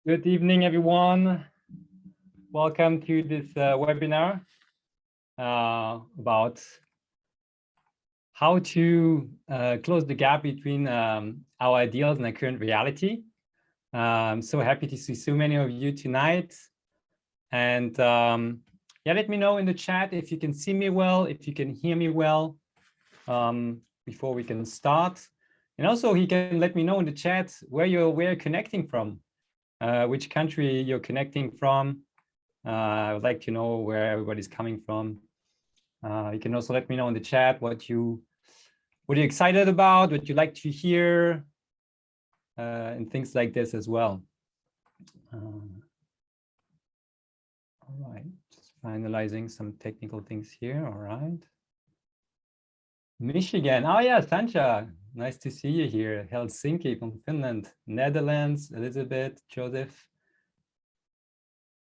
Good evening, everyone. Welcome to this webinar about how to close the gap between our ideals and our current reality. I'm so happy to see so many of you tonight. And yeah, let me know in the chat if you can see me well, if you can hear me well before we can start. And also, you can let me know in the chat where you're connecting from. Which country you're connecting from. I would like to know where everybody's coming from. You can also let me know in the chat what you're excited about, what you like to hear, and things like this as well. All right, just finalizing some technical things here. All right. Michigan. Oh yeah, Sancha. Nice to see you here. Helsinki from Finland. Netherlands, Elizabeth, Joseph.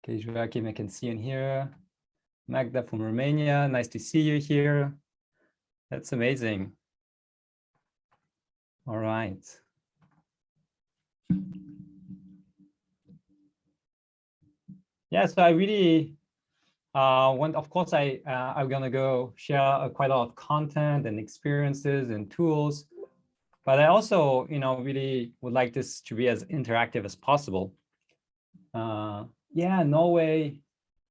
Okay, Joachim, I can see in here. Magda from Romania. Nice to see you here. That's amazing. All right. Yeah, so I really want, of course, I'm gonna go share quite a lot of content and experiences and tools, but I also, really would like this to be as interactive as possible. Yeah, Norway,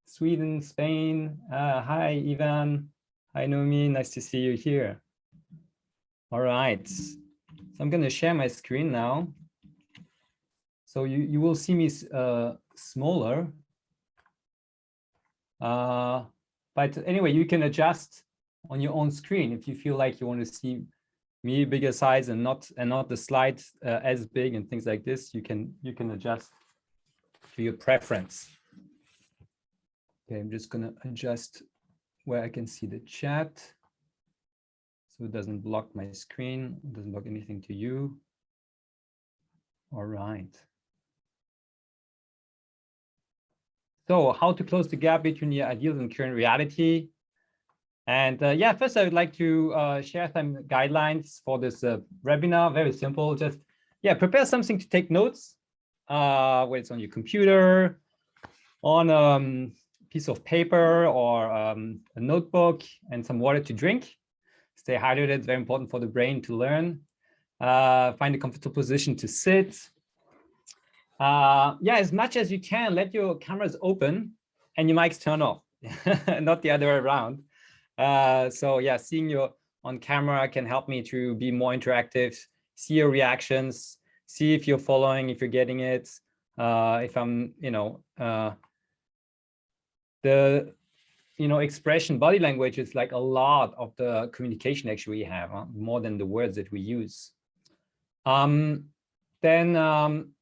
Sweden, Spain. Hi, Ivan. Hi, Nomi. Nice to see you here. All right. So I'm going to share my screen now. So you will see me smaller. But anyway, you can adjust on your own screen if you feel like you want to see me bigger size and not the slides as big and things like this. You can adjust to your preference. Okay, I'm just going to adjust where I can see the chat, so it doesn't block my screen, it doesn't block anything to you. All right. So how to close the gap between your ideals and current reality. And yeah, first I would like to share some guidelines for this webinar. Very simple, just prepare something to take notes, whether it's on your computer, on a piece of paper or a notebook, and some water to drink. Stay hydrated, it's very important for the brain to learn. Find a comfortable position to sit. Yeah, as much as you can, let your cameras open and your mics turn off, not the other way around. So yeah, seeing you on camera can help me to be more interactive, see your reactions, see if you're following, if you're getting it, if I'm, the expression, body language is like a lot of the communication actually we have, more than the words that we use. Then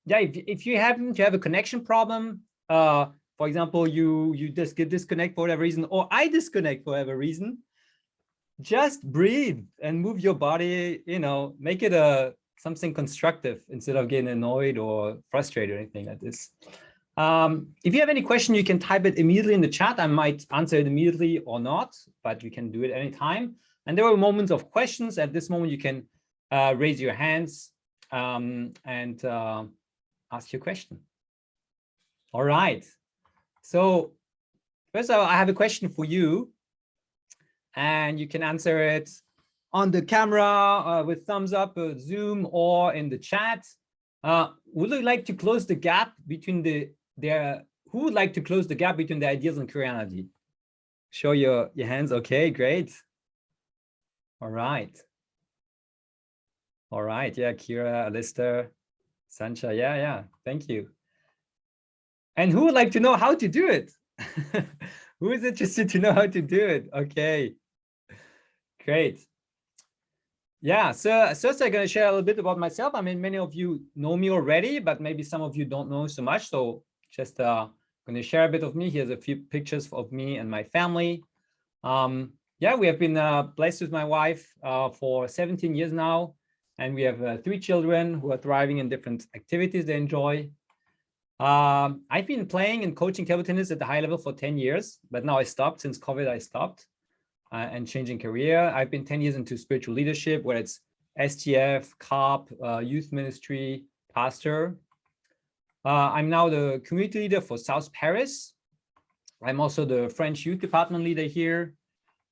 yeah, if you happen to have a connection problem, for example, you just get disconnect for whatever reason, or I disconnect for whatever reason, just breathe and move your body, make it something constructive instead of getting annoyed or frustrated or anything like this. If you have any question, you can type it immediately in the chat. I might answer it immediately or not, but you can do it anytime. And there are moments of questions. At this moment, you can raise your hands and ask your question. All right. So first of all, I have a question for you, and you can answer it on the camera with thumbs up, Zoom, or in the chat. Would you like to close the gap between who would like to close the gap between the ideals and reality? Show your hands. Okay, great. All right. All right. Yeah, Kira, Alistair, Sancha. Yeah. Thank you. And who would like to know how to do it? Who is interested to know how to do it? Okay, great. Yeah, so first I'm going to share a little bit about myself. I mean, many of you know me already, but maybe some of you don't know so much. So just going to share a bit of me. Here's a few pictures of me and my family. Yeah, we have been blessed with my wife for 17 years now. And we have 3 children who are thriving in different activities they enjoy. I've been playing and coaching table tennis at the high level for 10 years, but now I stopped. Since COVID, I stopped and changing career. I've been 10 years into spiritual leadership, whether it's STF, COP, youth ministry, pastor. I'm now the community leader for South Paris. I'm also the French youth department leader here.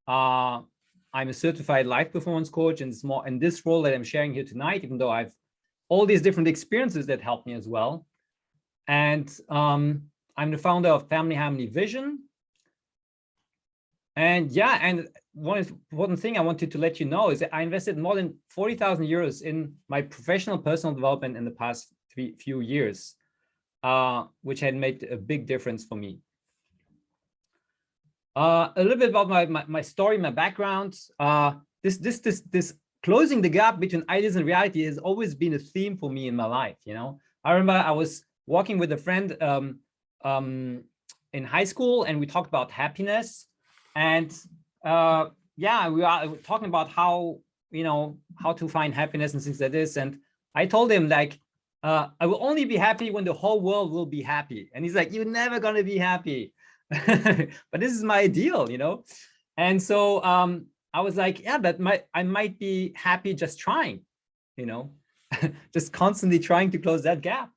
I'm a certified life performance coach, and it's more in this role that I'm sharing here tonight, even though I've all these different experiences that helped me as well. And I'm the founder of Family Harmony Vision. And yeah, and one important thing I wanted to let you know is that I invested more than 40,000 euros in my professional personal development in the past few years, which had made a big difference for me. A little bit about my story, my background. This closing the gap between ideas and reality has always been a theme for me in my life. You know, I remember I was walking with a friend in high school, and we talked about happiness. And yeah, we are talking about how, you know, how to find happiness and things like this. And I told him, like, I will only be happy when the whole world will be happy. And he's like, you're never gonna be happy. But this is my ideal, you know? And so I was like, yeah, but I might be happy just trying, you know, just constantly trying to close that gap.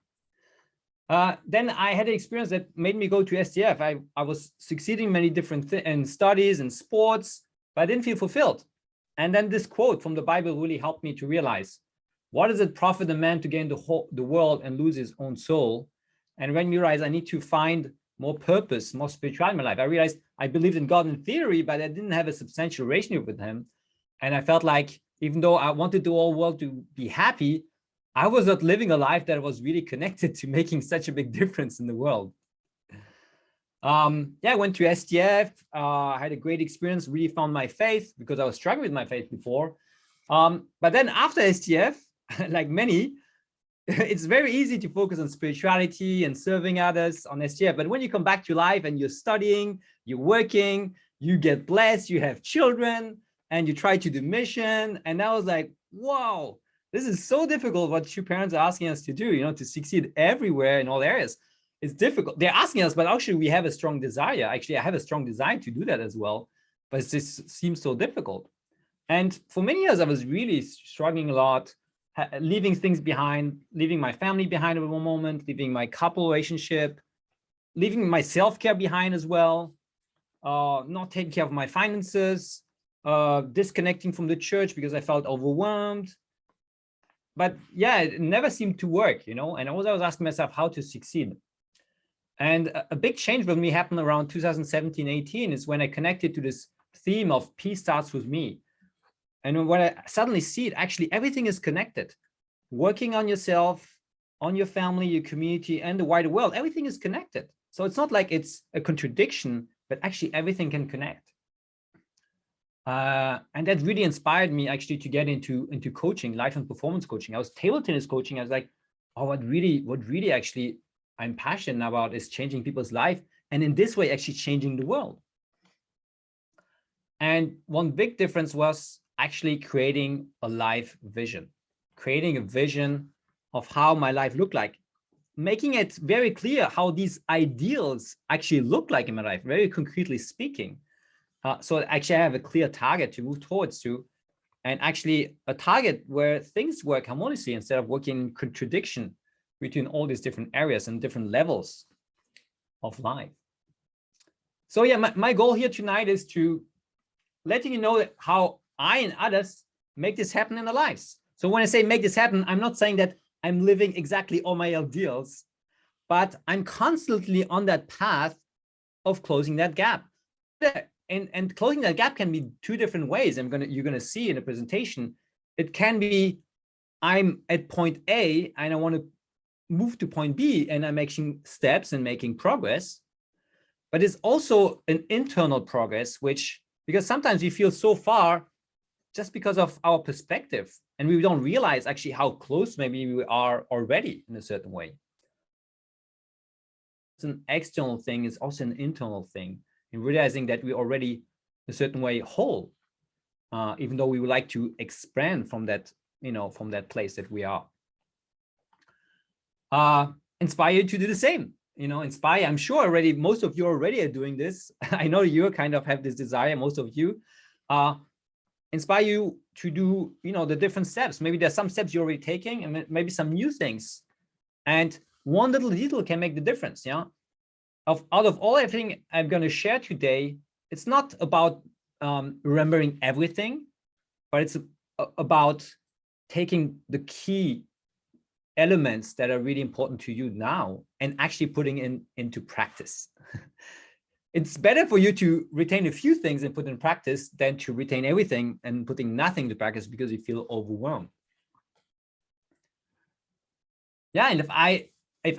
Then I had an experience that made me go to STF. I was succeeding in many different in studies and sports, but I didn't feel fulfilled. And then this quote from the Bible really helped me to realize, what does it profit a man to gain the world and lose his own soul? And when you realize I need to find more purpose, more spirituality in my life, I realized I believed in God in theory, but I didn't have a substantial relationship with him. And I felt like, even though I wanted the whole world to be happy, I was not living a life that was really connected to making such a big difference in the world. Yeah, I went to STF. I had a great experience, really found my faith because I was struggling with my faith before. But then after STF, like many, it's very easy to focus on spirituality and serving others on STF. But when you come back to life and you're studying, you're working, you get blessed, you have children, and you try to do mission. And I was like, wow, this is so difficult what two parents are asking us to do, you know, to succeed everywhere in all areas. It's difficult. They're asking us, but actually we have a strong desire. Actually, I have a strong desire to do that as well, but it just seems so difficult. And for many years, I was really struggling a lot, leaving things behind, leaving my family behind at one moment, leaving my couple relationship, leaving my self-care behind as well, not taking care of my finances, disconnecting from the church because I felt overwhelmed. But yeah, it never seemed to work, you know, and I was asking myself how to succeed. And a big change for me happened around 2017, 18 is when I connected to this theme of peace starts with me. And when I suddenly see it, actually everything is connected. Working on yourself, on your family, your community, and the wider world, everything is connected. So it's not like it's a contradiction, but actually everything can connect. And that really inspired me actually to get into coaching, life and performance coaching. I was table tennis coaching. I was like, oh, what really actually I'm passionate about is changing people's life. And in this way, actually changing the world. And one big difference was actually creating a life vision, creating a vision of how my life looked like, making it very clear how these ideals actually look like in my life, very concretely speaking. So actually I have a clear target to move towards to, and actually a target where things work harmoniously instead of working in contradiction between all these different areas and different levels of life. So yeah, my goal here tonight is to letting you know how I and others make this happen in their lives. So when I say make this happen, I'm not saying that I'm living exactly all my ideals, but I'm constantly on that path of closing that gap. And closing that gap can be two different ways. You're gonna see in the presentation. It can be I'm at point A and I want to move to point B, and I'm making steps and making progress. But it's also an internal progress, which, because sometimes we feel so far just because of our perspective, and we don't realize actually how close maybe we are already in a certain way. It's an external thing, it's also an internal thing, in realizing that we're already a certain way whole, even though we would like to expand from that, you know, from that place that we are. Inspire you to do the same, you know, inspire. I'm sure already most of you already are doing this. I know you kind of have this desire, most of you. Inspire you to do, you know, the different steps. Maybe there's some steps you're already taking and maybe some new things. And one little detail can make the difference. Yeah. Out of all everything I'm going to share today, it's not about remembering everything, but it's about taking the key elements that are really important to you now and actually putting into practice. It's better for you to retain a few things and put in practice than to retain everything and putting nothing to practice because you feel overwhelmed. Yeah, and if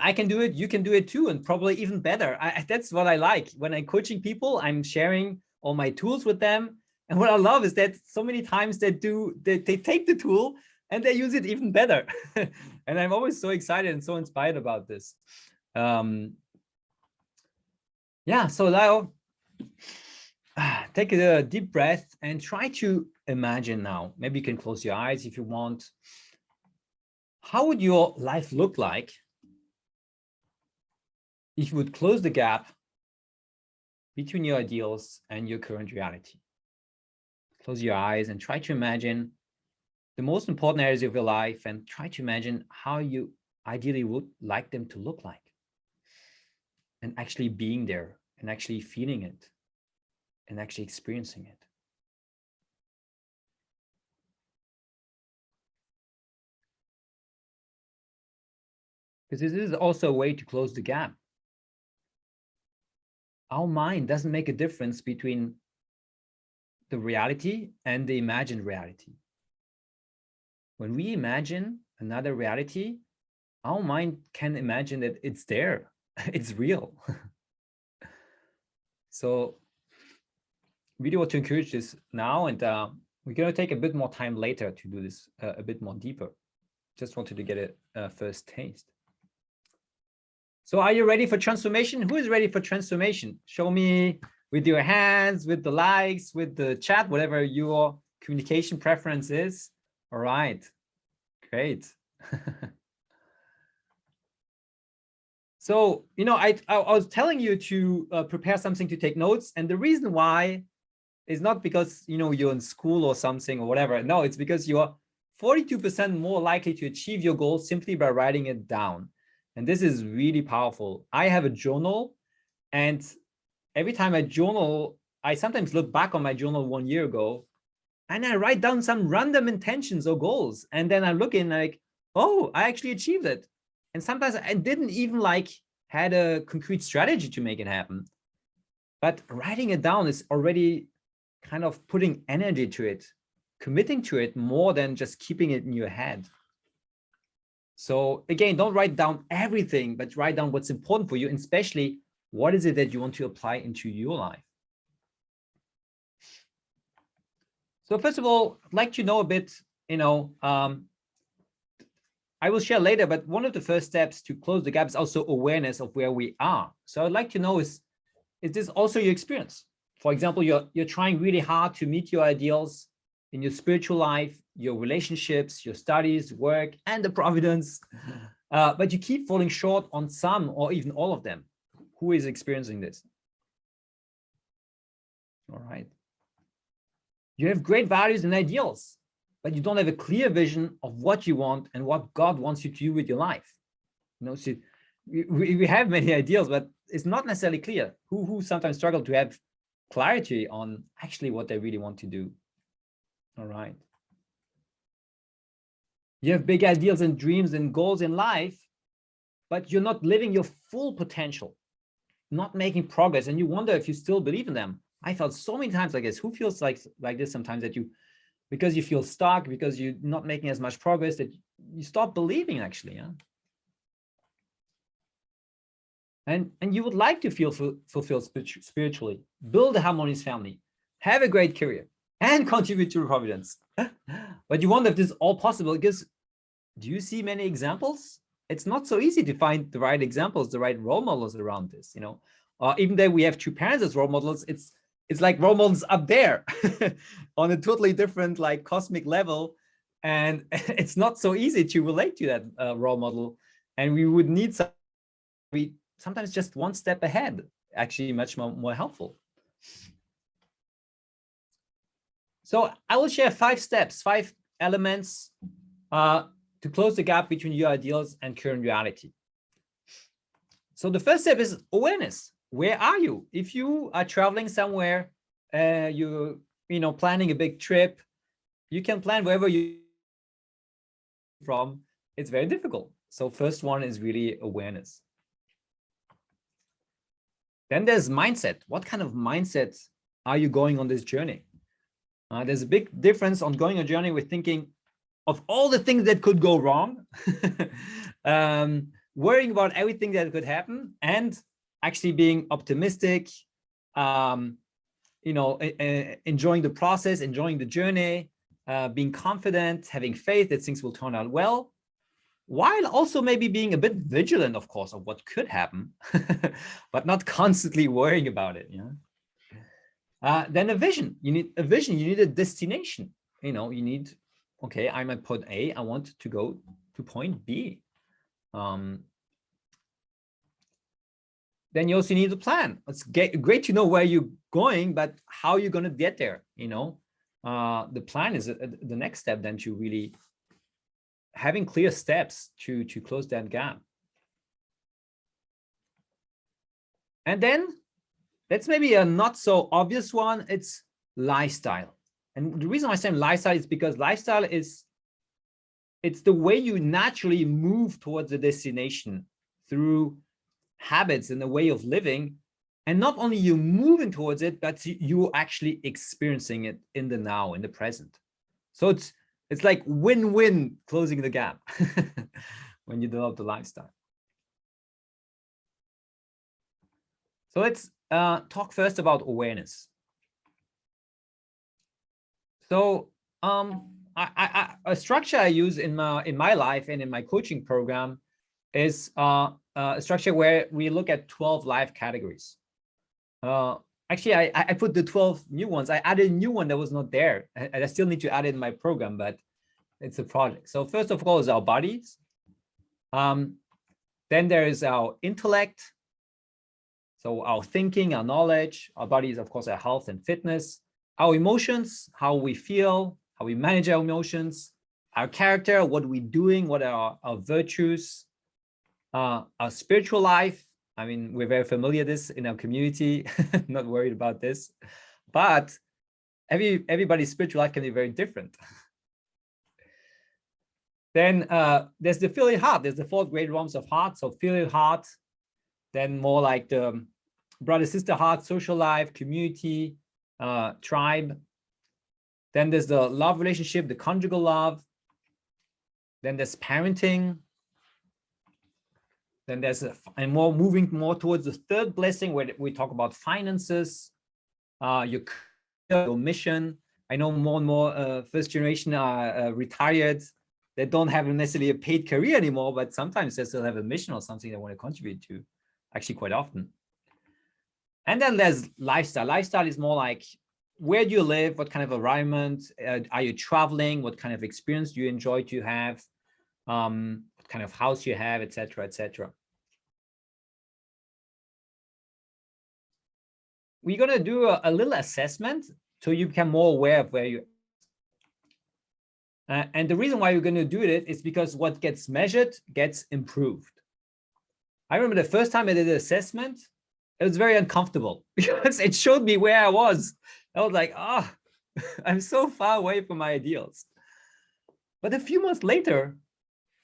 I can do it, you can do it too, and probably even better. That's what I like. When I'm coaching people, I'm sharing all my tools with them. And what I love is that so many times they take the tool and they use it even better. And I'm always so excited and so inspired about this. Yeah, so now take a deep breath and try to imagine now. Maybe you can close your eyes if you want. How would your life look like if you would close the gap between your ideals and your current reality? Close your eyes and try to imagine the most important areas of your life and try to imagine how you ideally would like them to look like. And actually being there and actually feeling it and actually experiencing it. Because this is also a way to close the gap. Our mind doesn't make a difference between the reality and the imagined reality. When we imagine another reality, our mind can imagine that it's there, it's real. So really want to encourage this now, and we're going to take a bit more time later to do this a bit more deeper. Just wanted to get a first taste. So are you ready for transformation? Who is ready for transformation? Show me with your hands, with the likes, with the chat, whatever your communication preference is. All right, great. So, you know, I was telling you to prepare something to take notes. And the reason why is not because, you know, you're in school or something or whatever. No, it's because you're 42% more likely to achieve your goal simply by writing it down. And this is really powerful. I have a journal, and every time I journal, I sometimes look back on my journal 1 year ago and I write down some random intentions or goals. And then I look in like, oh, I actually achieved it. And sometimes I didn't even like had a concrete strategy to make it happen. But writing it down is already kind of putting energy to it, committing to it more than just keeping it in your head. So again, don't write down everything, but write down what's important for you, and especially what is it that you want to apply into your life. So first of all, I'd like to know a bit, you know, I will share later, but one of the first steps to close the gap is also awareness of where we are. So I'd like to know is this also your experience? For example, you're trying really hard to meet your ideals in your spiritual life, your relationships, your studies, work, and the providence, but you keep falling short on some or even all of them. Who is experiencing this? All right. You have great values and ideals, but you don't have a clear vision of what you want and what God wants you to do with your life. You know, so we have many ideals, but it's not necessarily clear. Who sometimes struggle to have clarity on actually what they really want to do. All right. You have big ideals and dreams and goals in life, but you're not living your full potential, not making progress, and you wonder if you still believe in them. I felt so many times like this. Who feels like this sometimes, that you, because you feel stuck, because you're not making as much progress, that you stop believing actually, yeah? And you would like to feel fulfilled spiritually, build a harmonious family, have a great career, and contribute to providence. But you wonder if this is all possible, because do you see many examples? It's not so easy to find the right examples, the right role models around this, you know. Even though we have two parents as role models, it's like role models up there on a totally different, like, cosmic level. And it's not so easy to relate to that role model. And we would need sometimes just one step ahead, actually much more helpful. So I will share 5 steps, 5 elements to close the gap between your ideals and current reality. So the first step is awareness. Where are you? If you are traveling somewhere, you planning a big trip, you can plan wherever you from. It's very difficult. So first one is really awareness. Then there's mindset. What kind of mindset are you going on this journey? There's a big difference on going a journey with thinking of all the things that could go wrong, worrying about everything that could happen, and actually being optimistic, enjoying the process, enjoying the journey, being confident, having faith that things will turn out well, while also maybe being a bit vigilant, of course, of what could happen, but not constantly worrying about it. Then a vision. You need a vision. You need a destination. You need, okay, I'm at point A. I want to go to point B. Then you also need a plan. It's great to know where you're going, but how you're going to get there. The plan is the next step then to really having clear steps to close that gap. And then that's maybe a not so obvious one. It's lifestyle. And the reason I say lifestyle is because lifestyle it's the way you naturally move towards the destination through habits and the way of living. And not only you moving towards it, but you actually experiencing it in the now, in the present. So it's like win-win closing the gap when you develop the lifestyle. So let's talk first about awareness. So a structure I use in my life and in my coaching program is a structure where we look at 12 life categories. Actually, I put the 12 new ones. I added a new one that was not there. I still need to add it in my program, but it's a project. So first of all is our bodies. Then there is our intellect. So our thinking, our knowledge, our bodies, of course, our health and fitness, our emotions, how we feel, how we manage our emotions, our character, what we're doing, what are our virtues, our spiritual life. I mean, we're very familiar with this in our community, not worried about this, but everybody's spiritual life can be very different. Then there's the filial heart. There's the 4 great realms of heart. So filial heart, then more like the brother-sister heart, social life, community, tribe. Then there's the love relationship, the conjugal love. Then there's parenting. Then there's moving more towards the 3rd blessing where we talk about finances, your mission. I know more and more first generation are retired. They don't have necessarily a paid career anymore, but sometimes they still have a mission or something they want to contribute to, actually quite often. And then there's lifestyle. Lifestyle is more like, where do you live? What kind of environment? Are you traveling? What kind of experience do you enjoy to have? What kind of house you have, etc., etc. We're going to do a little assessment so you become more aware of where you and the reason why we're going to do it is because what gets measured gets improved. I remember the first time I did the assessment, it was very uncomfortable because it showed me where I was. I was like, I'm so far away from my ideals. But a few months later,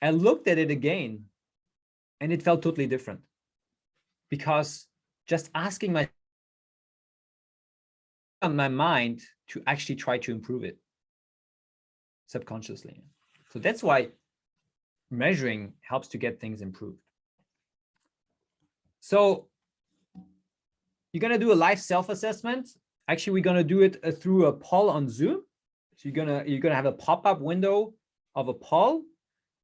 I looked at it again and it felt totally different, because just asking my mind to actually try to improve it subconsciously. So that's why measuring helps to get things improved. So you're going to do a live self-assessment. Actually, we're going to do it through a poll on Zoom. So you're going to have a pop-up window of a poll.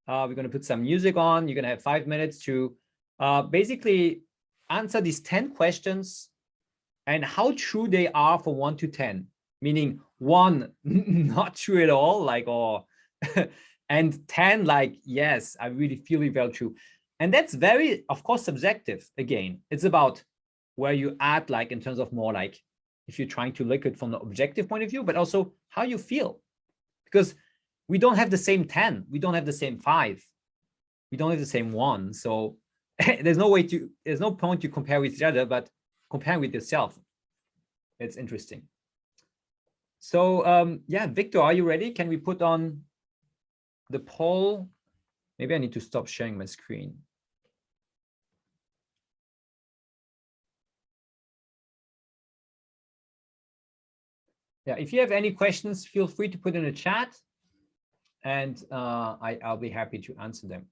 We're going to put some music on. You're going to have 5 minutes to basically answer these 10 questions and how true they are for 1 to 10, meaning 1, not true at all, like, or, and 10, like, yes, I really feel it very true. And that's very, of course, subjective. Again, it's about where you at, like, in terms of more like, if you're trying to look at it from the objective point of view, but also how you feel. Because we don't have the same 10, we don't have the same 5, we don't have the same 1. So there's no point to compare with each other, but compare with yourself. It's interesting. So yeah, Victor, are you ready? Can we put on the poll? Maybe I need to stop sharing my screen. Yeah, if you have any questions, feel free to put in the chat, and I'll be happy to answer them.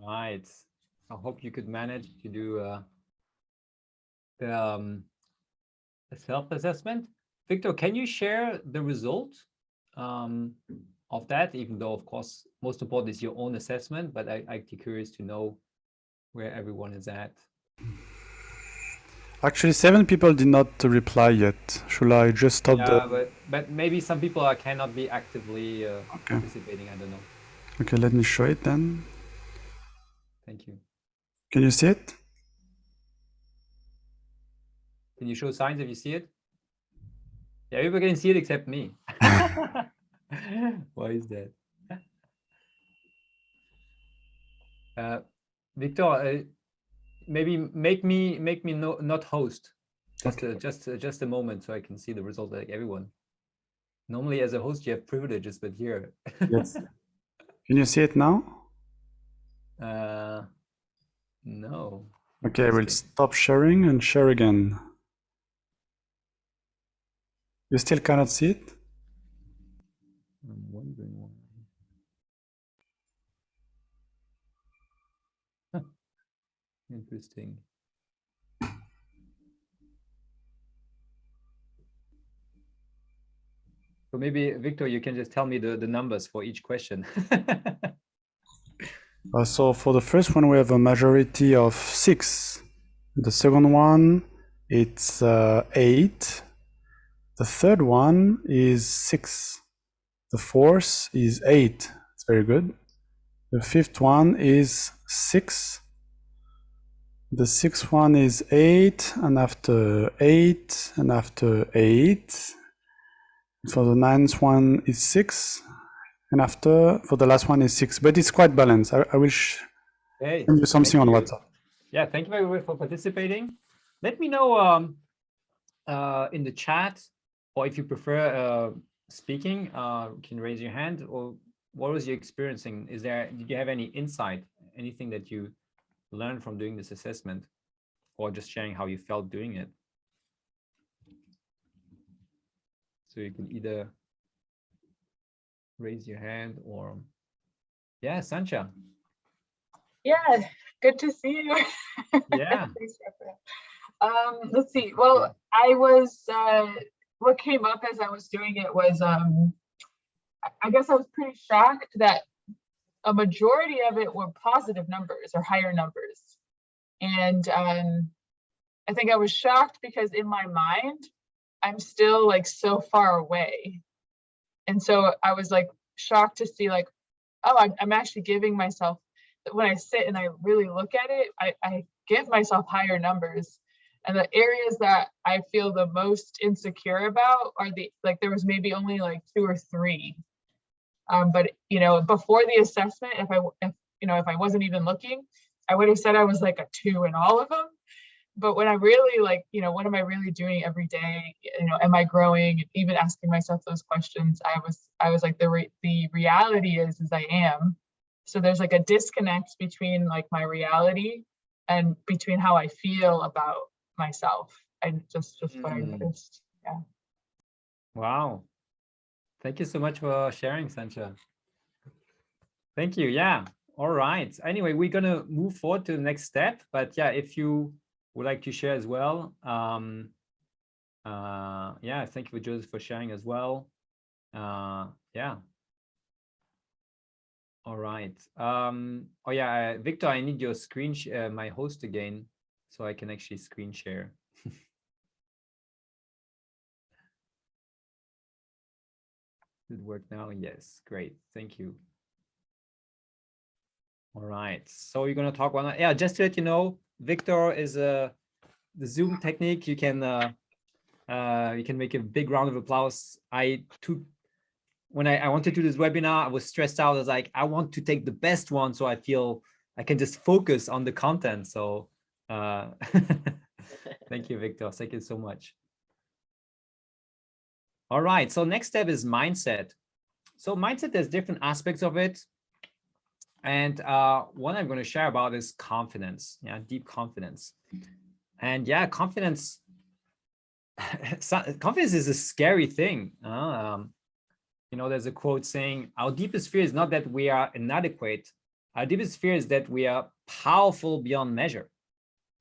Right. I hope you could manage to do the self-assessment. Victor, can you share the result of that? Even though, of course, most important is your own assessment, but I'd be curious to know where everyone is at. Actually, 7 people did not reply yet. Should I just stop Yeah, but maybe some people cannot be actively Okay. participating. I don't know. Okay, let me show it then. Thank you. Can you see it? Can you show signs if you see it? Yeah, everybody can see it except me. Why is that? Victor, maybe make me not host. Just a moment so I can see the result like everyone. Normally as a host you have privileges, but here. Yes. Can you see it now? No. Okay, I will stop sharing and share again. You still cannot see it? I'm wondering why. Interesting. So maybe Victor, you can just tell me the numbers for each question. So for the first one, we have a majority of 6. The second one, it's 8. The third one is 6. The fourth is 8. It's very good. The fifth one is 6. The sixth one is 8, and after 8, and after 8. For the ninth one is 6, and after, for the last one is 6. But it's quite balanced. I will Hey, send you something on WhatsApp. Yeah, thank you very much for participating. Let me know in the chat, or if you prefer speaking, you can raise your hand. Or what was you experiencing? Did you have any insight, anything that you learned from doing this assessment, or just sharing how you felt doing it? So you can either raise your hand or, yeah, Sancha. Yeah, good to see you. Yeah. Let's see. Well, I was, what came up as I was doing it was, I guess I was pretty shocked that a majority of it were positive numbers or higher numbers. And I think I was shocked because in my mind, I'm still like so far away. And so I was like shocked to see like, oh, I'm actually giving myself, when I sit and I really look at it, I give myself higher numbers. And the areas that I feel the most insecure about are there was maybe only like 2 or 3. But you know, before the assessment, if I wasn't even looking, I would have said I was like a 2 in all of them. But when I really what am I really doing every day? Am I growing? Even asking myself those questions, I was like, the reality is I am. So there's like a disconnect between like my reality and between how I feel about myself. I just what I noticed. Yeah. Wow. Thank you so much for sharing, Sancha. Thank you. Yeah. All right. Anyway, we're going to move forward to the next step. But yeah, if you would like to share as well. Yeah, thank you, Joseph, for sharing as well. Yeah. All right. Oh yeah, Victor, I need your screen my host again, so I can actually screen share. Did it work now? Yes, great. Thank you. All right. So we're gonna talk about, yeah, just to let you know, Victor is the Zoom technique. You can make a big round of applause. When I wanted to do this webinar, I was stressed out. I was like, I want to take the best one so I feel I can just focus on the content. So thank you, Victor. Thank you so much. All right. So next step is mindset. So mindset, there's different aspects of it. And one I'm going to share about is confidence. Yeah, deep confidence. And yeah, confidence is a scary thing. There's a quote saying, our deepest fear is not that we are inadequate, Our deepest fear is that we are powerful beyond measure.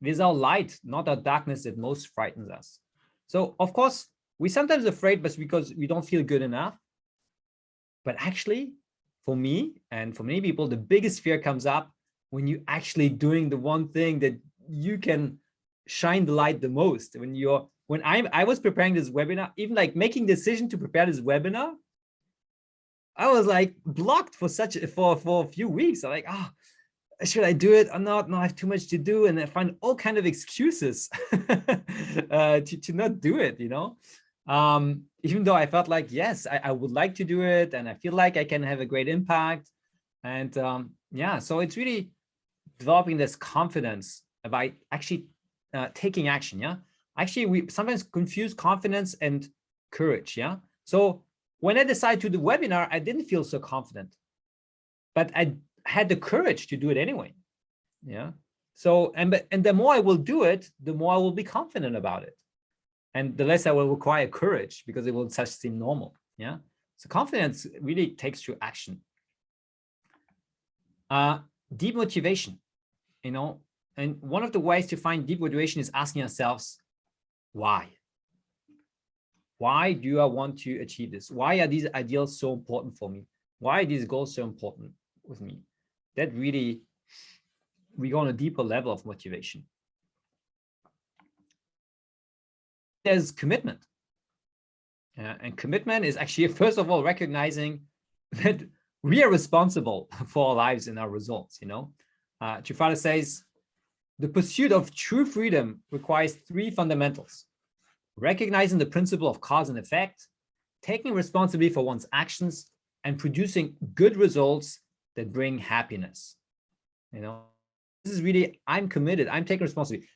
It is our light, not our darkness, that most frightens us. So, of course, we're sometimes afraid, but because we don't feel good enough. But actually, for me and for many people, the biggest fear comes up when you're actually doing the one thing that you can shine the light the most. When I was preparing this webinar, even like making decision to prepare this webinar, I was like blocked for a few weeks. I'm like, oh, should I do it or not? No, I have too much to do, and I find all kind of excuses to not do it. Even though I felt like, yes, I would like to do it, and I feel like I can have a great impact. And yeah, so it's really developing this confidence about actually taking action. Yeah, actually, we sometimes confuse confidence and courage. Yeah, so when I decided to do the webinar, I didn't feel so confident, but I had the courage to do it anyway. Yeah. So, and the more I will do it, the more I will be confident about it. And the less I will require courage, because it will just seem normal. Yeah. So confidence really takes to action. Deep motivation, and one of the ways to find deep motivation is asking ourselves, why? Why do I want to achieve this? Why are these ideals so important for me? Why are these goals so important with me? That really, we go on a deeper level of motivation. There's commitment. And commitment is actually, first of all, recognizing that we are responsible for our lives and our results. Trifala says, the pursuit of true freedom requires 3 fundamentals: recognizing the principle of cause and effect, taking responsibility for one's actions, and producing good results that bring happiness. This is really, I'm committed, I'm taking responsibility.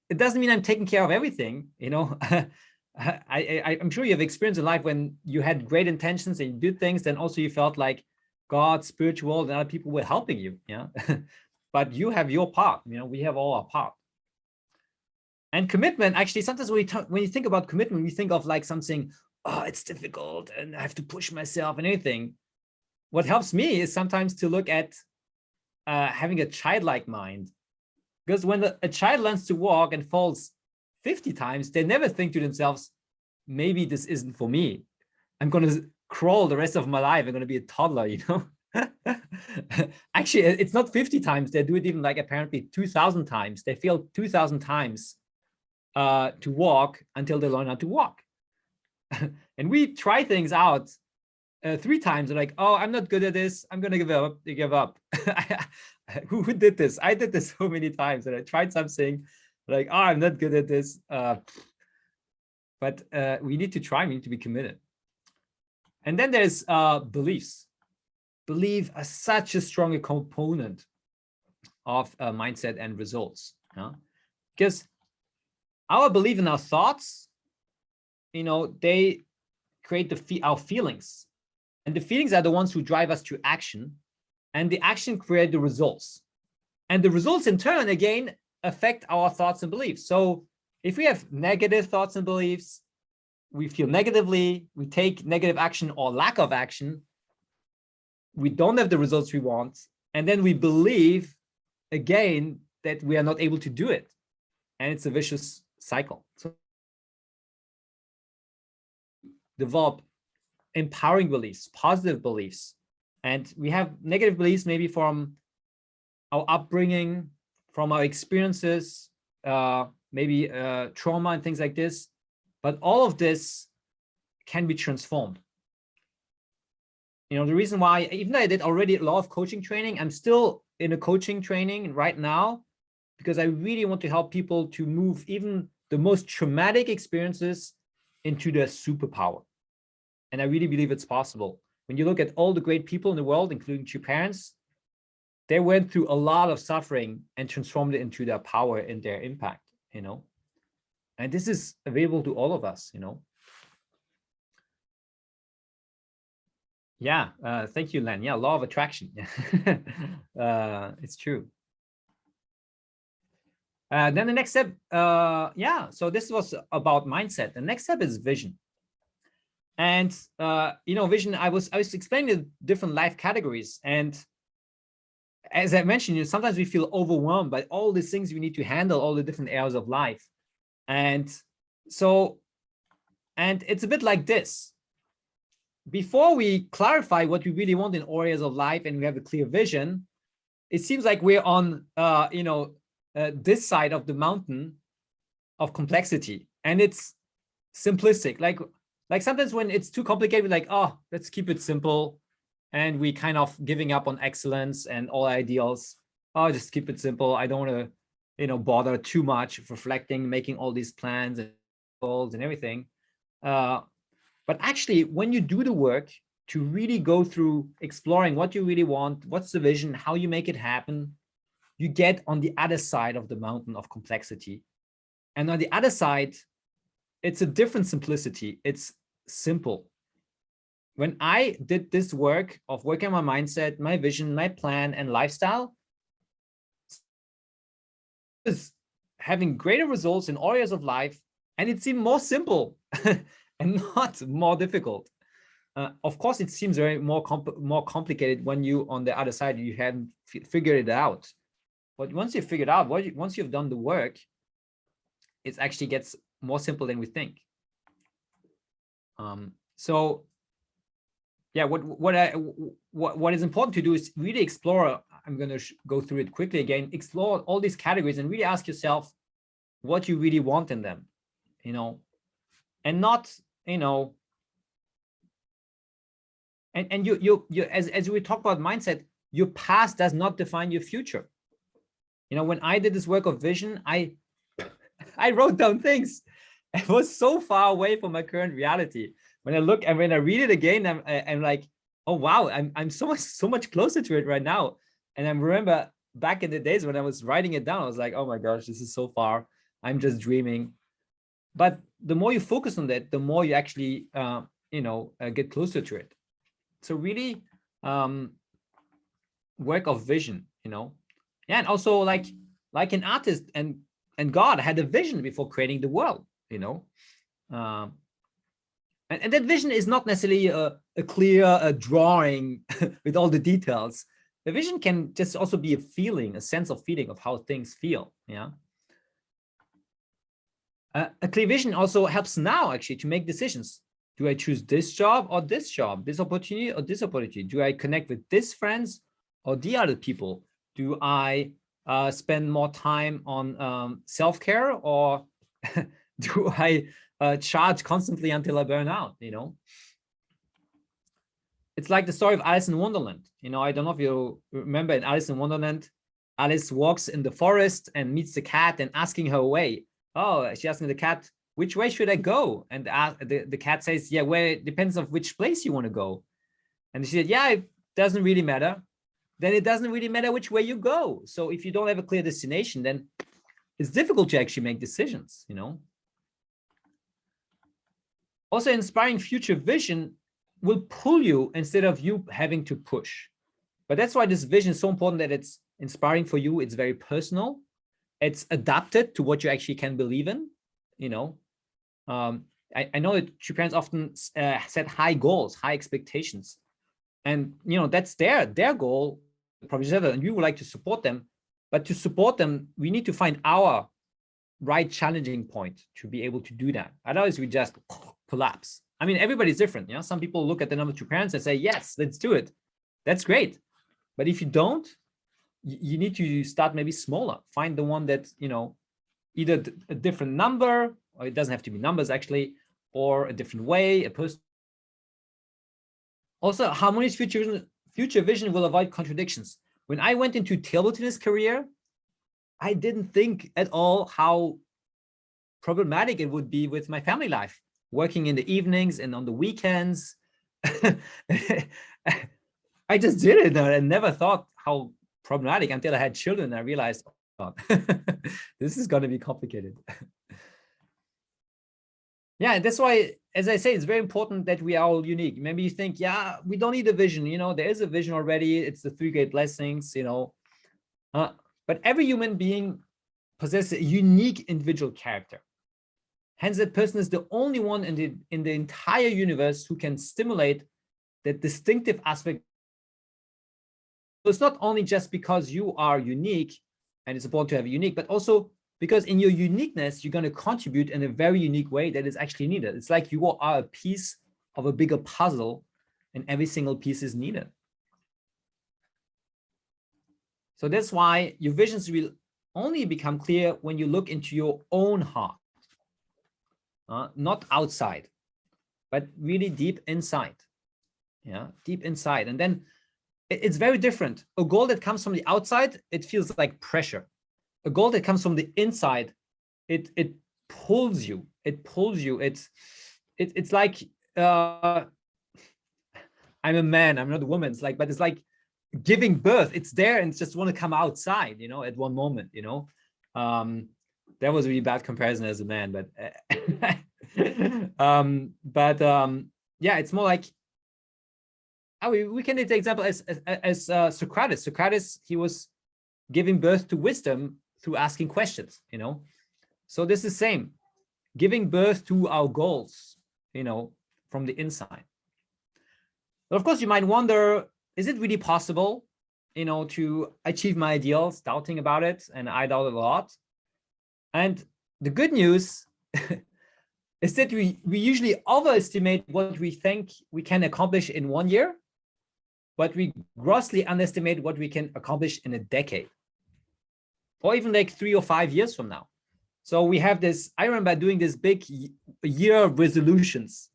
It doesn't mean I'm taking care of everything. I'm sure you have experienced in life when you had great intentions and you did things, then also you felt like God, spiritual world, and other people were helping you. Yeah. But you have your part. We have all our part. And commitment, actually, sometimes when you think about commitment, we think of like something, oh, it's difficult and I have to push myself and anything. What helps me is sometimes to look at having a childlike mind. Because when a child learns to walk and falls 50 times, they never think to themselves, maybe this isn't for me. I'm going to crawl the rest of my life. I'm going to be a toddler, Actually, it's not 50 times. They do it even like apparently 2,000 times. They fail 2,000 times to walk until they learn how to walk. And we try things out 3 times. They're like, oh, I'm not good at this. I'm going to give up. Who did this? I did this so many times, and I tried something like, oh, I'm not good at this. But we need to try. We need to be committed. And then there's beliefs. Belief is such a strong component of mindset and results. Because our belief in our thoughts, they create our feelings. And the feelings are the ones who drive us to action. And the action create the results. And the results in turn, again, affect our thoughts and beliefs. So if we have negative thoughts and beliefs, we feel negatively, we take negative action or lack of action, we don't have the results we want, and then we believe, again, that we are not able to do it. And it's a vicious cycle. So develop empowering beliefs, positive beliefs. And we have negative beliefs maybe from our upbringing, from our experiences, maybe trauma and things like this. But all of this can be transformed. The reason why, even though I did already a lot of coaching training, I'm still in a coaching training right now, because I really want to help people to move even the most traumatic experiences into their superpower. And I really believe it's possible. When you look at all the great people in the world, including your parents, they went through a lot of suffering and transformed it into their power and their impact, And this is available to all of us, Yeah, thank you, Len. Yeah, law of attraction. It's true. Then the next step, so this was about mindset. The next step is vision. And vision, I was explaining the different life categories, and as I mentioned, sometimes we feel overwhelmed by all these things we need to handle, all the different areas of life. And so, and it's a bit like this. Before we clarify what we really want in areas of life and we have a clear vision, it seems like we're on, this side of the mountain of complexity, and it's simplistic. Like sometimes when it's too complicated, we're like, oh, let's keep it simple, and we kind of giving up on excellence and all ideals. Oh, just keep it simple. I don't want to, bother too much reflecting, making all these plans and goals and everything. But actually, when you do the work to really go through exploring what you really want, what's the vision, how you make it happen, you get on the other side of the mountain of complexity. And on the other side, it's a different simplicity. It's simple. When I did this work of working on my mindset, my vision, my plan, and lifestyle, is having greater results in areas of life, and it seemed more simple and not more difficult. Of course, it seems very more complicated when you on the other side you hadn't figured it out. But once you figured out, once you've done the work, it actually gets more simple than we think. So, yeah, what is important to do is really explore. I'm going to go through it quickly again. Explore all these categories and really ask yourself what you really want in them, and not, and you as we talk about mindset, your past does not define your future. When I did this work of vision, I wrote down things. It was so far away from my current reality. When I look and when I read it again, I'm like, oh wow, I'm so much closer to it right now. And I remember back in the days when I was writing it down, I was like, oh my gosh, this is so far. I'm just dreaming. But the more you focus on that, the more you actually, get closer to it. So really, work of vision, yeah, and also like an artist and God had a vision before creating the world, and that vision is not necessarily a clear drawing with all the details. The vision can just also be a feeling, a sense of feeling of how things feel. Yeah. A clear vision also helps now actually to make decisions. Do I choose this job or this job, this opportunity or this opportunity? Do I connect with these friends or the other people? Do I spend more time on self-care, or do I charge constantly until I burn out? It's like the story of Alice in Wonderland. I don't know if you remember in Alice in Wonderland, Alice walks in the forest and meets the cat and asking her way. Oh, she's asking the cat, which way should I go? And the cat says, yeah, well, it depends on which place you want to go. And she said, yeah, it doesn't really matter. Then it doesn't really matter which way you go. So if you don't have a clear destination, then it's difficult to actually make decisions, Also, inspiring future vision will pull you instead of you having to push. But that's why this vision is so important, that it's inspiring for you. It's very personal. It's adapted to what you actually can believe in, I know that your parents often set high goals, high expectations. And, that's their goal, probably, and you would like to support them. But to support them, we need to find our right challenging point to be able to do that. Otherwise, we just collapse. I mean, everybody's different. Some people look at the number two parents and say, yes, let's do it. That's great. But if you don't, you need to start maybe smaller. Find the one that, either a different number, or it doesn't have to be numbers actually, or a different way, a person. Also, harmonious future vision will avoid contradictions. When I went into table tennis career, I didn't think at all how problematic it would be with my family life, working in the evenings and on the weekends. I just did it and never thought how problematic until I had children. I realized, oh, this is going to be complicated. Yeah, that's why, as I say, it's very important that we are all unique. Maybe you think, yeah, we don't need a vision. There is a vision already. It's the three great blessings, but every human being possesses a unique individual character. Hence, that person is the only one in the entire universe who can stimulate that distinctive aspect it's not only just because you are unique and it's important to have a unique, but also because in your uniqueness, you're going to contribute in a very unique way that is actually needed. It's like you are a piece of a bigger puzzle and every single piece is needed. So that's why your visions will only become clear when you look into your own heart, not outside, but really deep inside. Yeah, deep inside. And then it's very different. A goal that comes from the outside, it feels like pressure. A goal that comes from the inside, it pulls you. It pulls you. It's like I'm a man. I'm not a woman. It's like, but it's like giving birth. It's there and it's just want to come outside. You know, at one moment. You know, that was a really bad comparison as a man, but yeah, it's more like. We can take the example as Socrates. Socrates, he was giving birth to wisdom through asking questions, you know. So this is the same, giving birth to our goals, you know, from the inside. But of course, you might wonder, is it really possible, you know, to achieve my ideals, doubting about it, and I doubt a lot. And the good news is that we usually overestimate what we think we can accomplish in 1 year, but we grossly underestimate what we can accomplish in a decade, or even like 3 or 5 years from now. So we have this, I remember doing this big year resolutions.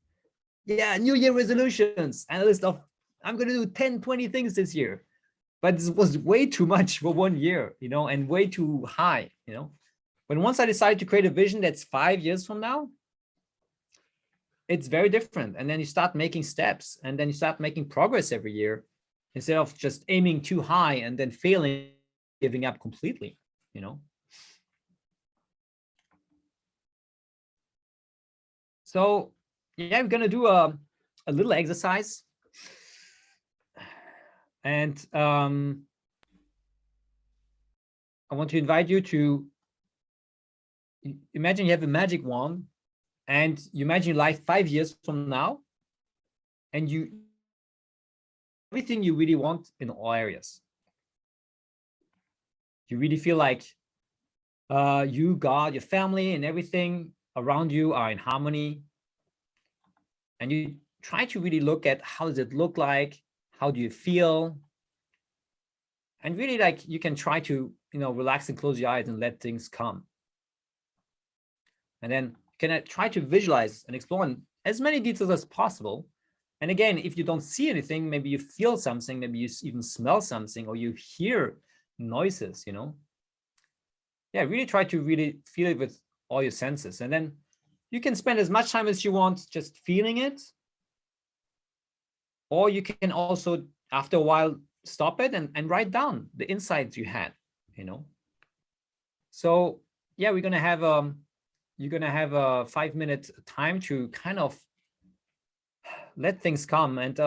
Yeah, New Year resolutions, and a list of, I'm going to do 10, 20 things this year. But this was way too much for 1 year, you know, and way too high, you know. But once I decided to create a vision that's 5 years from now, it's very different. And then you start making steps, and then you start making progress every year, instead of just aiming too high and then failing, giving up completely, you know. So yeah, I'm gonna do a little exercise. And I want to invite you to imagine you have a magic wand, and you imagine your life 5 years from now, and you everything you really want in all areas. You really feel like you, God, your family, and everything around you are in harmony. And you try to really look at, how does it look like? How do you feel? And really, like, you can try to, you know, relax and close your eyes and let things come. And then you can try to visualize and explore in as many details as possible. And again, if you don't see anything, maybe you feel something, maybe you even smell something, or you hear noises, you know. Yeah, really try to really feel it with all your senses. And then you can spend as much time as you want just feeling it. Or you can also, after a while, stop it and write down the insights you had, you know. So yeah, you're gonna have a 5-minute time to kind of let things come, and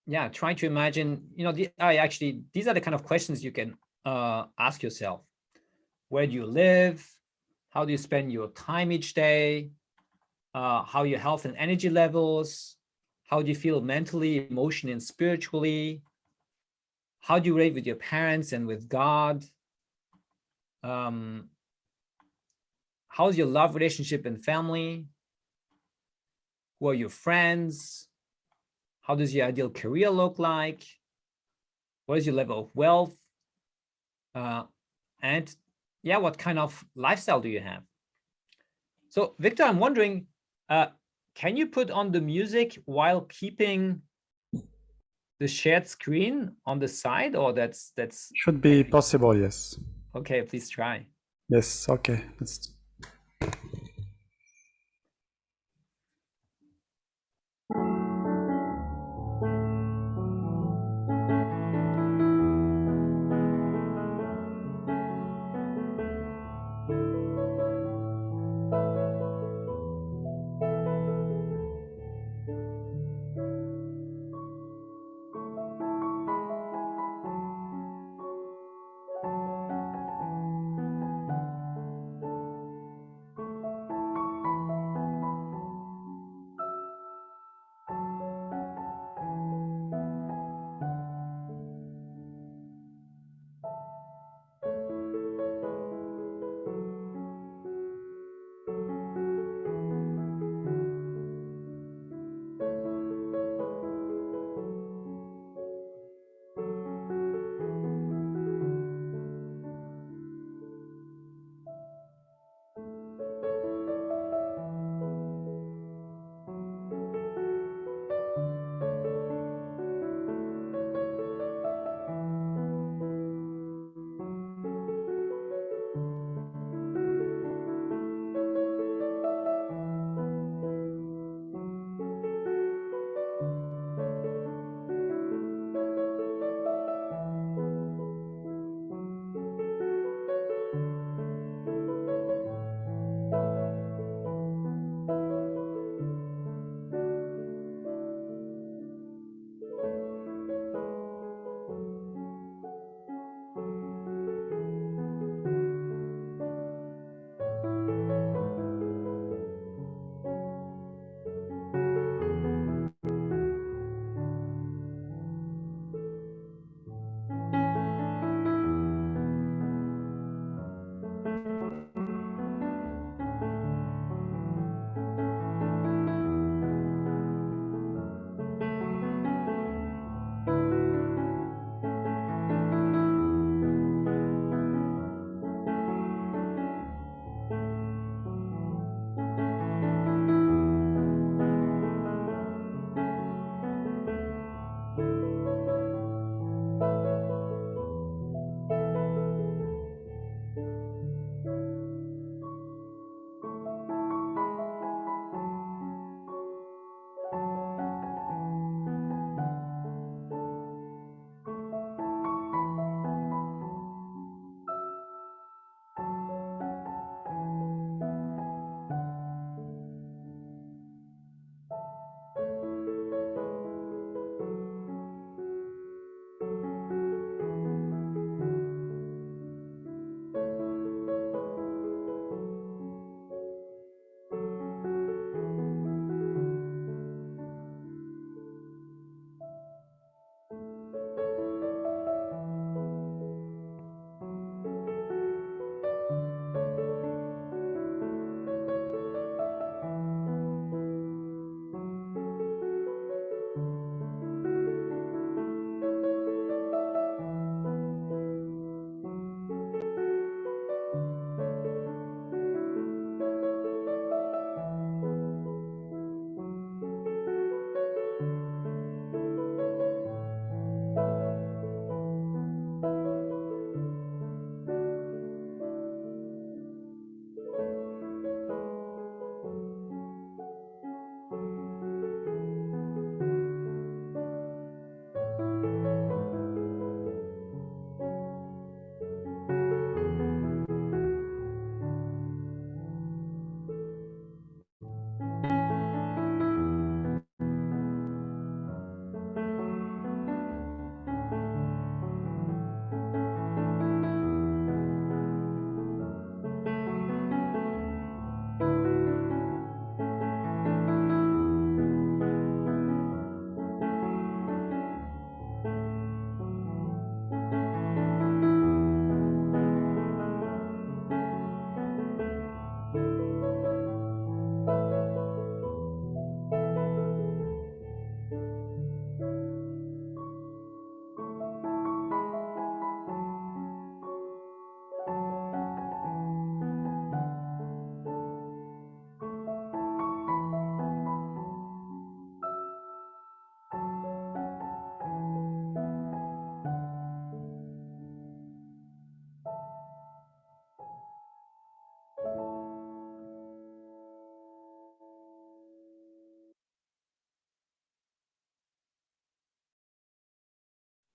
yeah, try to imagine, you know, these are the kind of questions you can ask yourself. Where do you live? How do you spend your time each day? How your health and energy levels? How do you feel mentally, emotionally, and spiritually? How do you relate with your parents and with God? How's your love relationship and family? Who are your friends? How does your ideal career look like? What is your level of wealth? And yeah, what kind of lifestyle do you have? So Victor, I'm wondering, can you put on the music while keeping the shared screen on the side, or that's Should be possible, yes. Okay, please try. Yes, okay. Let's...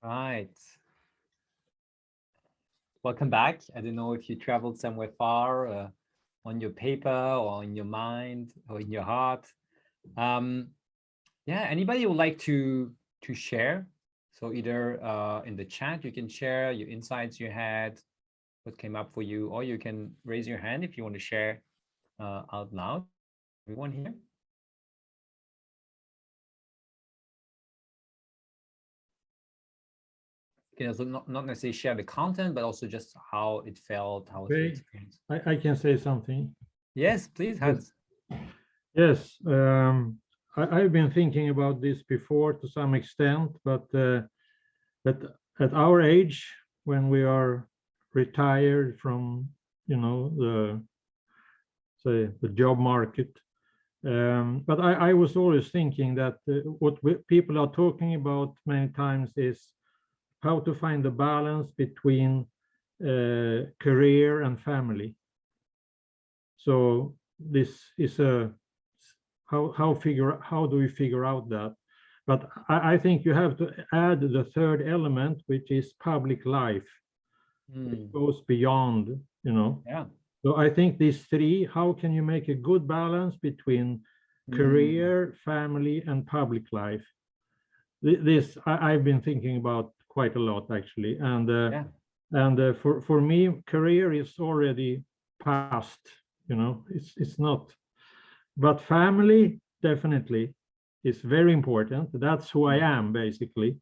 Right. Welcome back. I don't know if you traveled somewhere far on your paper or in your mind or in your heart. Yeah, anybody would like to share? So either in the chat, you can share your insights you had, what came up for you, or you can raise your hand if you want to share out loud. Everyone here? You can also not necessarily share the content, but also just how it felt, how was the Okay, experience. I can say something. Yes, please, Hans. Yes, I've been thinking about this before to some extent, but at our age, when we are retired from, the job market, but I was always thinking that people are talking about many times is how to find the balance between career and family. So this is how do we figure out that? But I think you have to add the third element, which is public life. It goes beyond, Yeah. So I think these three, how can you make a good balance between career, family, and public life? This I've been thinking about quite a lot, actually. And for me, career is already past, it's not. But family definitely is very important. That's who I am, basically.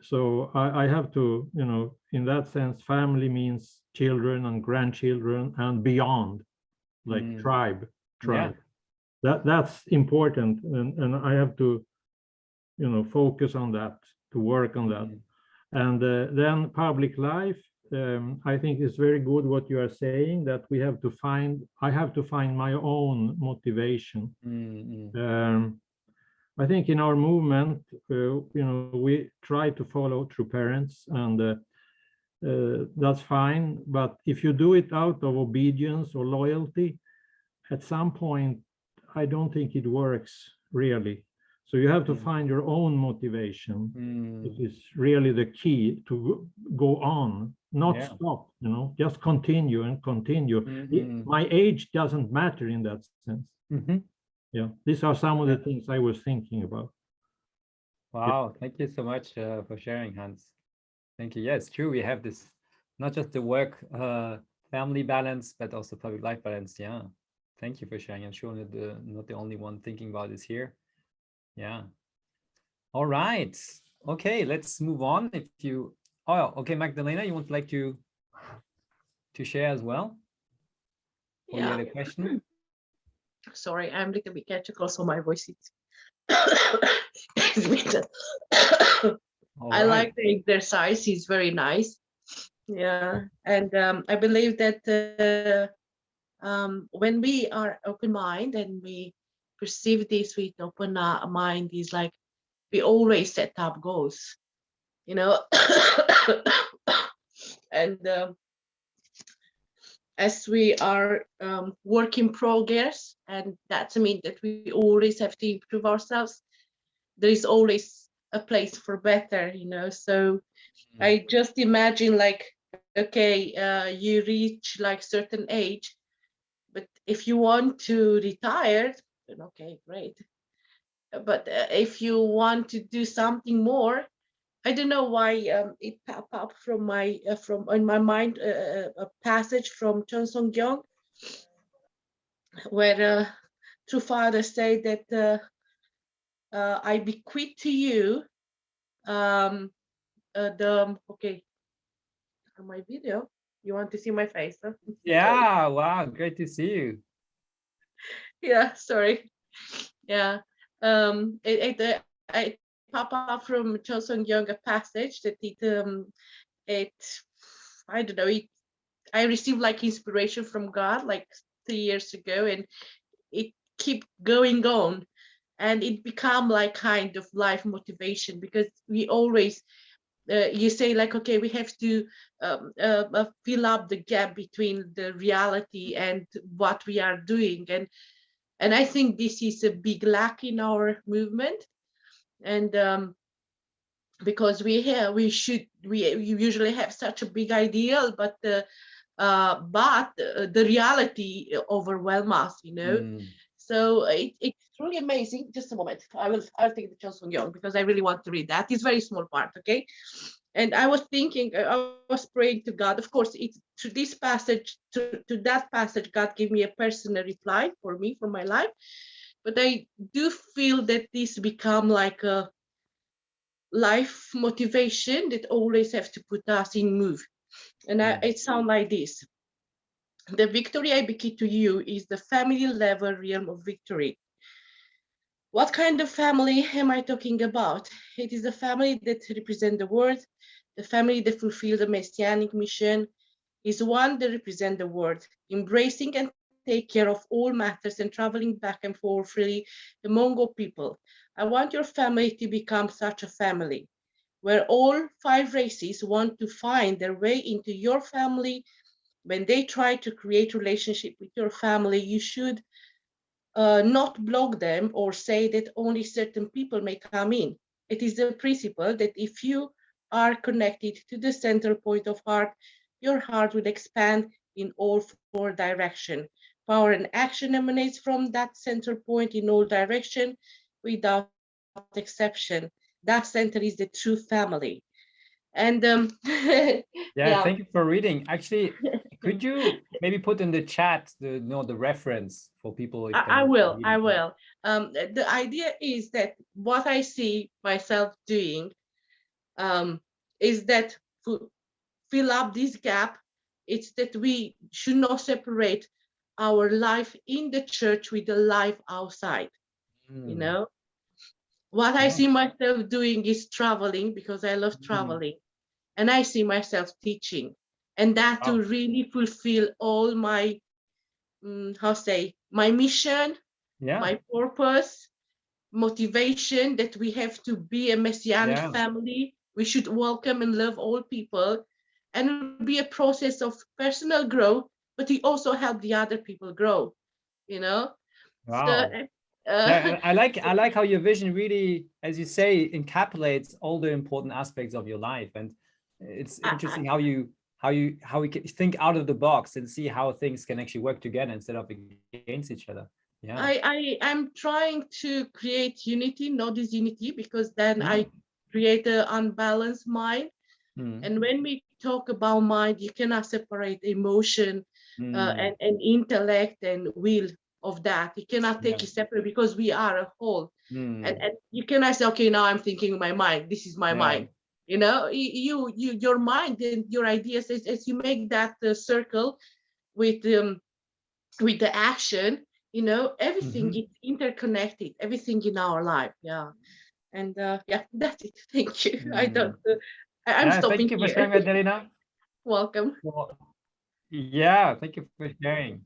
So I have to, in that sense, family means children and grandchildren and beyond, like tribe. Yeah. That's important, and I have to, focus on that, to work on that. And then public life, I think it's very good what you are saying, that I have to find my own motivation. I think in our movement, we try to follow through parents, and that's fine. But if you do it out of obedience or loyalty, at some point, I don't think it works really. So you have to find your own motivation. It is really the key to go on, not stop, just continue and continue. My age doesn't matter in that sense. Yeah, these are some of the things I was thinking about. Wow, thank you so much for sharing, Hans. Thank you. Yeah, it's true. We have this, not just the work family balance, but also public life balance. Yeah. Thank you for sharing. I'm sure not the only one thinking about this here. Yeah. All right. Okay, let's move on. If you, okay, Magdalena, you would like to share as well? Or you had a question? Sorry, I'm a little bit skeptical, so my voice is. I like the exercise; it's very nice. Yeah, and I believe that when we are open mind and we perceive this with open mind, is like we always set up goals, and as we are work in progress, and that means that we always have to improve ourselves. There is always a place for better, so I just imagine, like, okay, you reach like certain age, but if you want to retire, then okay, great. But if you want to do something more, I don't know why it popped up from in my mind a passage from Chun Song Gyong, where True Father said that I bequeath to you okay, my video. You want to see my face? Huh? Yeah, wow, great to see you. Yeah, sorry. Yeah, it pop up from Chun Song Gyong a passage that I don't know, I received like inspiration from God like 3 years ago, and it keep going on, and it become like kind of life motivation, because we always you say like, okay, we have to fill up the gap between the reality and what we are doing, and I think this is a big lack in our movement. And because we usually have such a big ideal, but the reality overwhelms us, you know. So it's truly amazing. Just a moment, I'll take the Chul Sung Yong, because I really want to read that. It's a very small part, okay? And I was thinking, I was praying to God. Of course, it's to this passage, to that passage, God gave me a personal reply for me, for my life. But I do feel that this become like a life motivation that always have to put us in move. And it sounds like this. The victory I bequeath to you is the family level realm of victory. What kind of family am I talking about? It is the family that represents the world, the family that fulfills the messianic mission, is one that represents the world, embracing and take care of all matters and traveling back and forth freely among all people. I want your family to become such a family, where all 5 races want to find their way into your family. When they try to create relationship with your family, you should not block them or say that only certain people may come in. It is a principle that if you are connected to the central point of heart, your heart will expand in all 4 directions. Power and action emanates from that central point in all directions without exception. That center is the true family. And yeah, thank you for reading. Actually, could you maybe put in the chat the reference for people? I will. The idea is that what I see myself doing is that to fill up this gap, it's that we should not separate our life in the church with the life outside. You know, what I see myself doing is traveling, because I love traveling, and I see myself teaching, and that to really fulfill all my my mission, my purpose, motivation, that we have to be a messianic family. We should welcome and love all people, and it will be a process of personal growth, but we also help the other people grow, you know. Wow. So, yeah, I like how your vision really, as you say, encapsulates all the important aspects of your life, and it's interesting how we can think out of the box and see how things can actually work together instead of against each other. Yeah, I'm trying to create unity, not disunity, because then I create an unbalanced mind. And when we talk about mind, you cannot separate emotion and intellect and will of that. You cannot take it separate, because we are a whole. And you cannot say, okay, now I'm thinking my mind. This is my mind. You know, your mind and your ideas, as you make that circle with the action, you know, everything is interconnected, everything in our life. Yeah. And yeah, that's it. Thank you. I don't I'm stopping thank you for here. sharing that, Delina. Welcome. Well, yeah, thank you for sharing.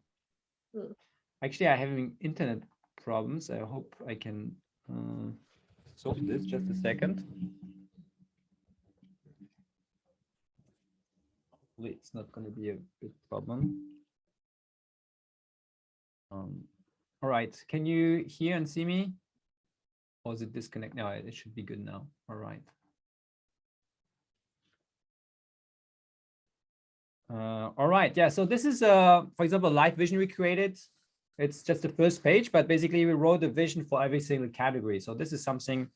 Actually, I'm having internet problems. I hope I can solve this. Just a second. Hopefully, it's not going to be a big problem. All right, can you hear and see me? Or is it disconnect? No, it should be good now. All right. All right, yeah, so this is, for example, a live vision we created. It's just the first page, but basically we wrote a vision for every single category. So this is something,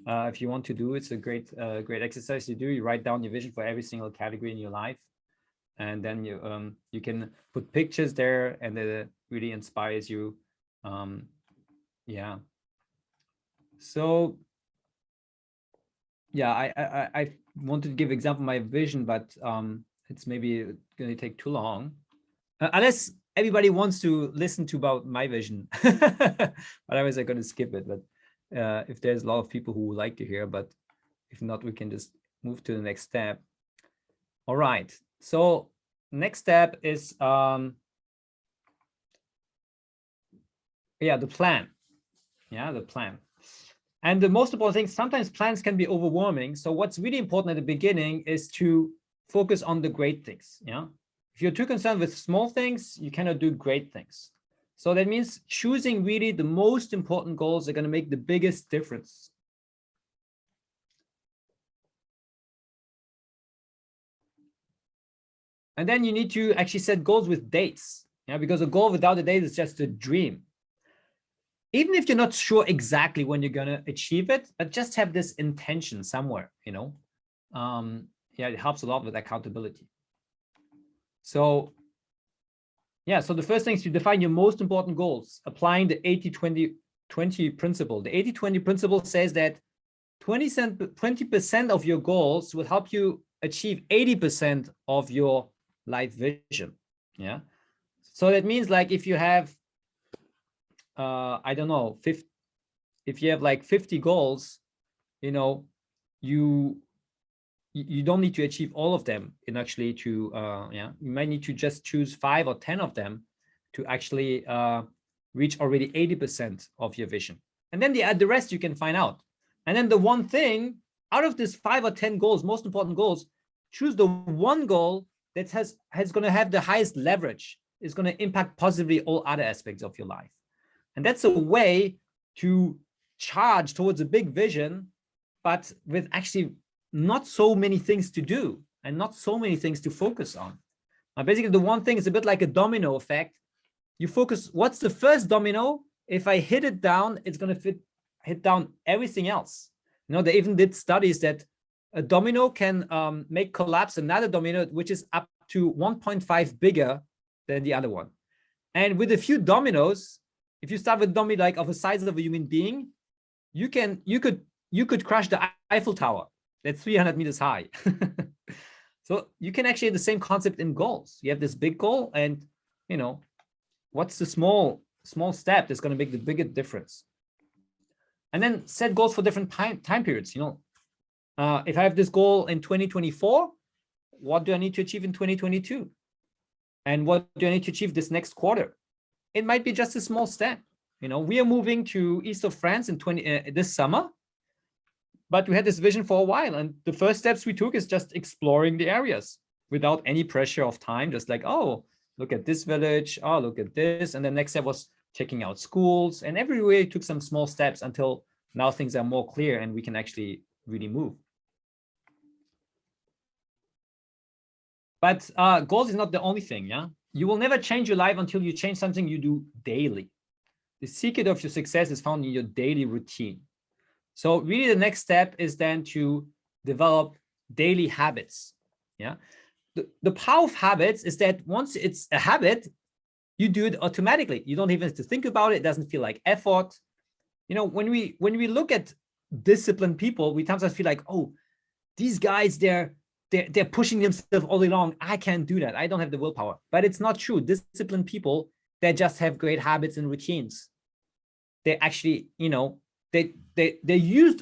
if you want to do, it's a great exercise to do. You write down your vision for every single category in your life. And then you can put pictures there, and it really inspires you. Yeah. So yeah, I wanted to give example of my vision, but it's maybe going to take too long, unless everybody wants to listen to about my vision. Otherwise, I'm going to skip it. But if there's a lot of people who would like to hear, but if not, we can just move to the next step. All right. So next step is the plan. Yeah, the plan. And the most important thing, sometimes plans can be overwhelming. So what's really important at the beginning is to focus on the great things. Yeah. If you're too concerned with small things, you cannot do great things. So that means choosing really the most important goals are going to make the biggest difference. And then you need to actually set goals with dates, because a goal without a date is just a dream. Even if you're not sure exactly when you're going to achieve it, but just have this intention somewhere, it helps a lot with accountability. So so the first thing is to define your most important goals, applying the 80-20-20 principle. The 80-20 principle says that 20% of your goals will help you achieve 80% of your life vision. So that means, like, if you have I don't know, if you have like 50 goals, you don't need to achieve all of them in actually to you might need to just choose 5 or 10 of them to actually reach already 80% of your vision. And then the rest you can find out. And then the one thing out of this 5 or 10 goals, most important goals, choose the one goal that has going to have the highest leverage, is going to impact positively all other aspects of your life. And that's a way to charge towards a big vision, but with actually not so many things to do and not so many things to focus on. Basically, the one thing is a bit like a domino effect. You focus, what's the first domino? If I hit it down, it's going to hit down everything else. They even did studies that a domino can make collapse another domino, which is up to 1.5 bigger than the other one. And with a few dominoes, if you start with a domino like of the size of a human being, you could crush the Eiffel Tower. That's 300 meters high. So you can actually have the same concept in goals. You have this big goal, and what's the small step that's going to make the biggest difference? And then set goals for different time periods. If I have this goal in 2024, what do I need to achieve in 2022? And what do I need to achieve this next quarter? It might be just a small step. We are moving to east of France in this summer, but we had this vision for a while. And the first steps we took is just exploring the areas without any pressure of time, just like, oh, look at this village, oh, look at this. And the next step was checking out schools. And everywhere took some small steps until now things are more clear and we can actually really move. But goals is not the only thing, You will never change your life until you change something you do daily. The secret of your success is found in your daily routine. So really the next step is then to develop daily habits. The power of habits is that once it's a habit, you do it automatically. You don't even have to think about it. It doesn't feel like effort. When we look at disciplined people, we sometimes feel like, oh, these guys, they're pushing themselves all day long. I can't do that. I don't have the willpower. But it's not true. Disciplined people, they just have great habits and routines. They actually, they used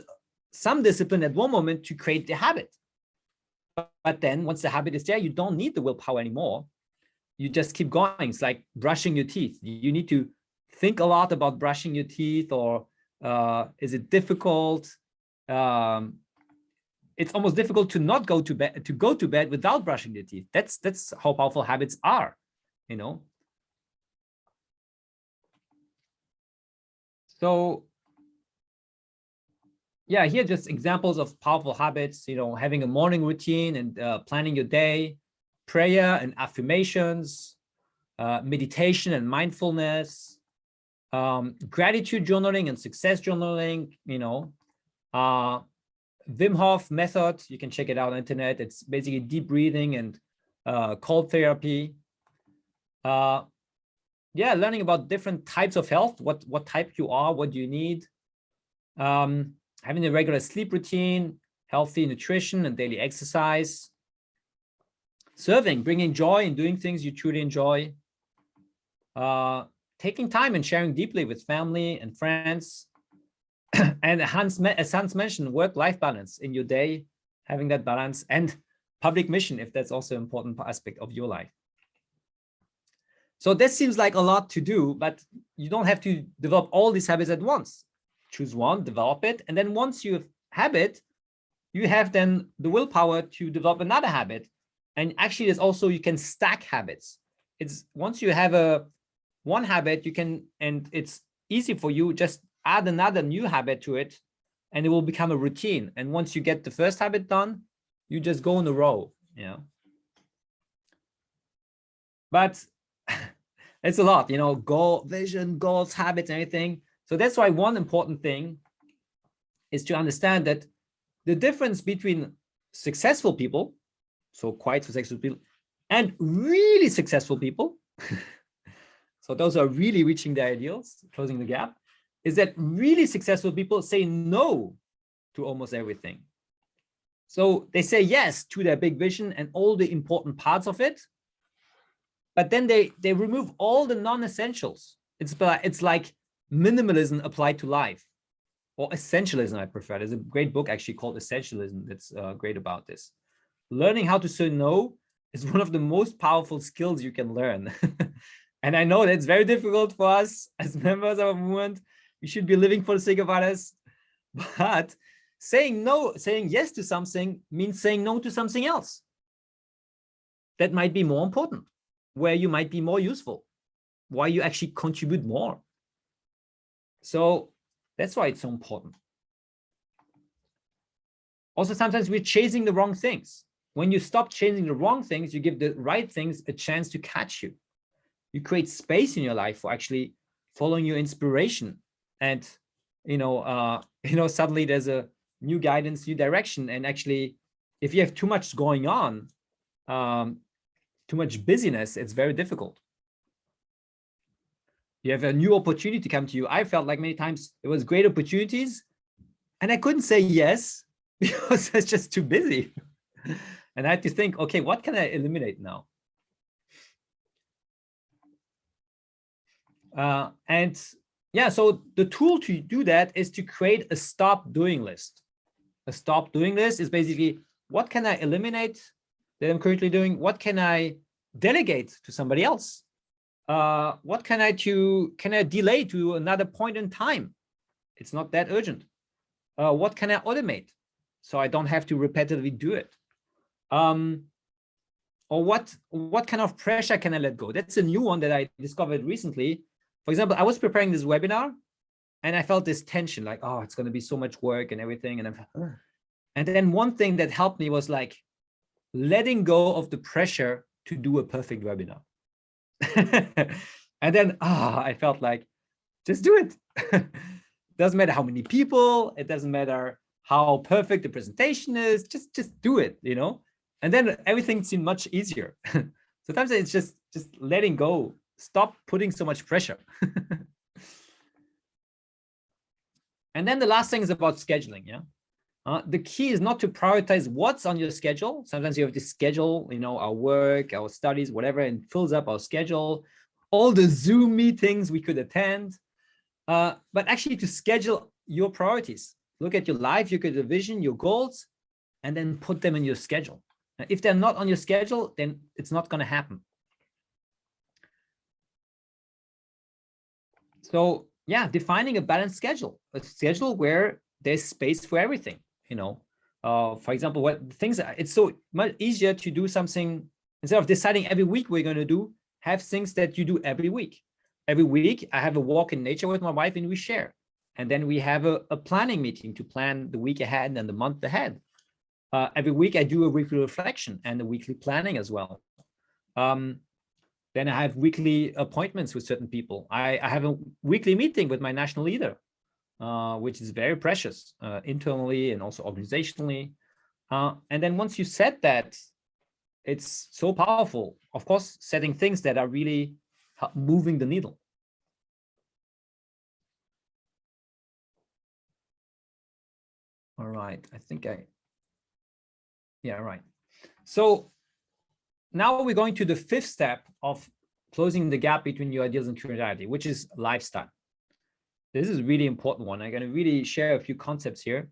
some discipline at one moment to create the habit. But then once the habit is there, you don't need the willpower anymore. You just keep going. It's like brushing your teeth. You need to think a lot about brushing your teeth, or is it difficult? It's almost difficult to not go to bed without brushing your teeth. That's how powerful habits are, So here just examples of powerful habits, having a morning routine and planning your day, prayer and affirmations, meditation and mindfulness, gratitude journaling and success journaling, Wim Hof method, you can check it out on the internet. It's basically deep breathing and cold therapy. Learning about different types of health, what type you are, what you need. Having a regular sleep routine, healthy nutrition and daily exercise. Serving, bringing joy and doing things you truly enjoy. Taking time and sharing deeply with family and friends. And as Hans mentioned, work-life balance in your day, having that balance, and public mission, if that's also an important aspect of your life. So this seems like a lot to do, but you don't have to develop all these habits at once. Choose one, develop it, and then once you have it, you have then the willpower to develop another habit. And actually, there's also, you can stack habits. It's once you have one habit, you can, and it's easy for you, just add another new habit to it, and it will become a routine. And once you get the first habit done, you just go in a row, but it's a lot, you know, goal, vision, goals, habits, and everything. So that's why one important thing is to understand that the difference between successful people, so quite successful people, and really successful people, so those are really reaching their ideals, closing the gap, is that really successful people say no to almost everything. So they say yes to their big vision and all the important parts of it, but then they remove all the non-essentials. It's like minimalism applied to life, or essentialism, I prefer. There's a great book actually called Essentialism that's great about this. Learning how to say no is one of the most powerful skills you can learn. And I know that's very difficult for us as members of a movement. We should be living for the sake of others. But saying no, saying yes to something means saying no to something else that might be more important, where you might be more useful, why you actually contribute more. So that's why it's so important. Also, sometimes we're chasing the wrong things. When you stop chasing the wrong things, you give the right things a chance to catch you. You create space in your life for actually following your inspiration. And, suddenly there's a new guidance, new direction. And actually, if you have too much going on, too much busyness, it's very difficult. You have a new opportunity come to you. I felt like many times there was great opportunities and I couldn't say yes because it's just too busy. And I had to think, okay, what can I eliminate now? So the tool to do that is to create a stop doing list. A stop doing list is basically, what can I eliminate that I'm currently doing? What can I delegate to somebody else? What can I delay to another point in time? It's not that urgent. What can I automate so I don't have to repetitively do it? Or what kind of pressure can I let go? That's a new one that I discovered recently. For example, I was preparing this webinar and I felt this tension, like, oh, it's going to be so much work and everything. And then one thing that helped me was like letting go of the pressure to do a perfect webinar. And then I felt like, just do it. Doesn't matter how many people, it doesn't matter how perfect the presentation is, just do it, and then everything seemed much easier. Sometimes it's just letting go, stop putting so much pressure. And then the last thing is about scheduling. The key is not to prioritize what's on your schedule. Sometimes you have to schedule, our work, our studies, whatever, and fills up our schedule, all the Zoom meetings we could attend, but actually to schedule your priorities. Look at your life, look at your vision, your goals, and then put them in your schedule. If they're not on your schedule, then it's not going to happen. So yeah, defining a balanced schedule, a schedule where there's space for everything. For example, it's so much easier to do something instead of deciding every week we're going to do, have things that you do every week. Every week I have a walk in nature with my wife and we share. And then we have a planning meeting to plan the week ahead and the month ahead. Every week I do a weekly reflection and a weekly planning as well. Then I have weekly appointments with certain people. I have a weekly meeting with my national leader, which is very precious internally and also organizationally. And then once you set that, it's so powerful. Of course, setting things that are really moving the needle. All right, right. So now we're going to the fifth step of closing the gap between your ideals and current reality, which is lifestyle. This is a really important one. I'm going to really share a few concepts here.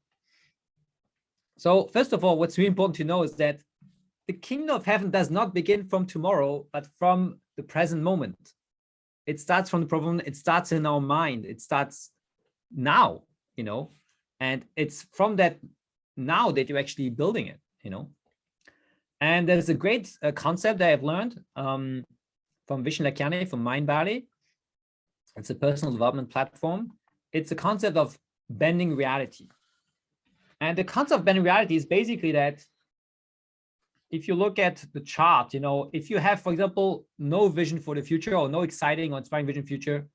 So first of all, what's really important to know is that the kingdom of heaven does not begin from tomorrow, but from the present moment. It starts from the problem. It starts in our mind. It starts now, and it's from that now that you're actually building it, And there's a great concept that I've learned from Vishen Lakhiani, from Mindbody. It's a personal development platform. It's a concept of bending reality. And the concept of bending reality is basically that, if you look at the chart, you know, if you have, for example, no vision for the future or no exciting or inspiring vision future,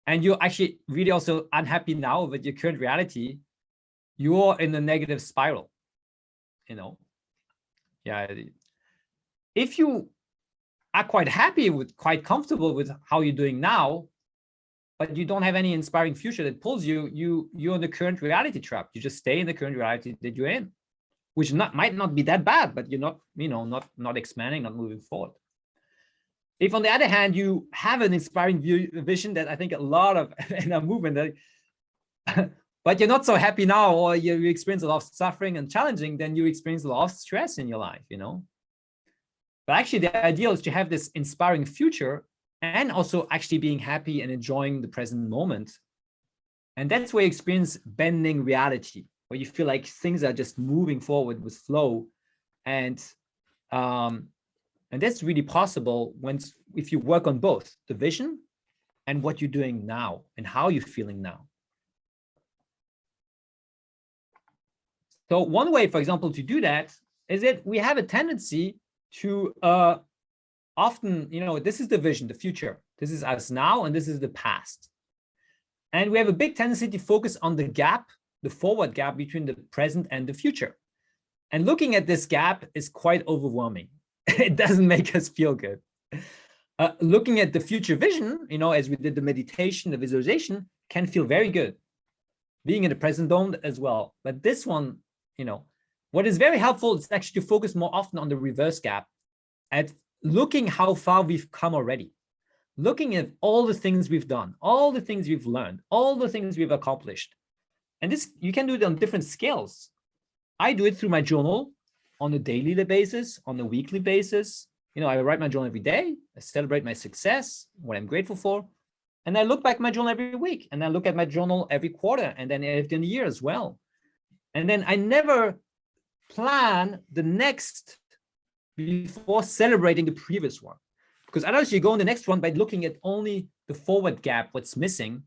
and you're actually really also unhappy now with your current reality, you're in a negative spiral, you know. Yeah. If you are quite happy with, quite comfortable with how you're doing now, but you don't have any inspiring future that pulls you, you're in the current reality trap. You just stay in the current reality that you're in, which might not be that bad, but you're not, you know, not expanding, not moving forward. If on the other hand, you have an inspiring vision that I think a lot of in our movement, but you're not so happy now, or you experience a lot of suffering and challenging, then you experience a lot of stress in your life, you know. But actually the ideal is to have this inspiring future and also actually being happy and enjoying the present moment. And that's where you experience bending reality, where you feel like things are just moving forward with flow. And that's really possible if you work on both the vision and what you're doing now and how you're feeling now. So one way, for example, to do that is that we have a tendency to often, you know, this is the vision, the future. This is us now, and this is the past. And we have a big tendency to focus on the gap, the forward gap between the present and the future. And looking at this gap is quite overwhelming. It doesn't make us feel good. Looking at the future vision, you know, as we did the meditation, the visualization, can feel very good. Being in the present zone as well. But this one, you know, what is very helpful is actually to focus more often on the reverse gap, at looking how far we've come already. Looking at all the things we've done, all the things we've learned, all the things we've accomplished. And this, you can do it on different scales. I do it through my journal on a daily basis, on a weekly basis. You know, I write my journal every day. I celebrate my success, what I'm grateful for. And I look back at my journal every week, and I look at my journal every quarter, and then every year as well. And then I never plan the next before celebrating the previous one. Because otherwise you go in the next one by looking at only the forward gap, what's missing,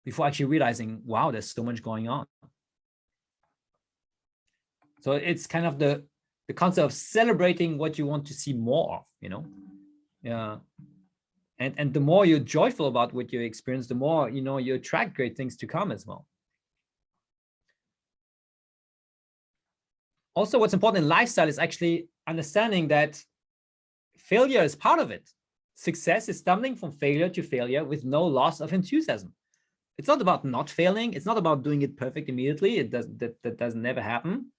before actually realizing, wow, there's so much going on. So it's kind of the concept of celebrating what you want to see more of, you know. Yeah. And the more you're joyful about what you experience, the more, you know, you attract great things to come as well. Also, what's important in lifestyle is actually understanding that failure is part of it. Success is stumbling from failure to failure with no loss of enthusiasm. It's not about not failing. It's not about doing it perfect immediately. That doesn't never happen.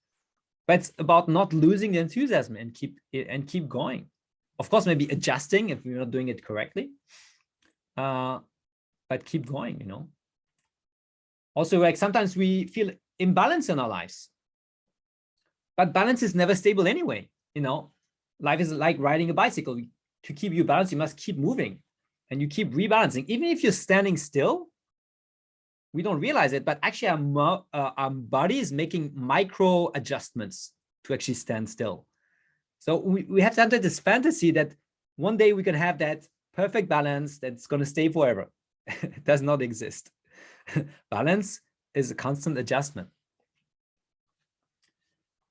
But it's about not losing the enthusiasm and keep going. Of course, maybe adjusting if we're not doing it correctly, but keep going, you know. Also, like sometimes we feel imbalance in our lives, but balance is never stable anyway, you know. Life is like riding a bicycle. To keep you balanced, you must keep moving and you keep rebalancing. Even if you're standing still, we don't realize it, but actually our body is making micro adjustments to actually stand still. So we have sometimes this fantasy that one day we can have that perfect balance that's going to stay forever. It does not exist. Balance is a constant adjustment.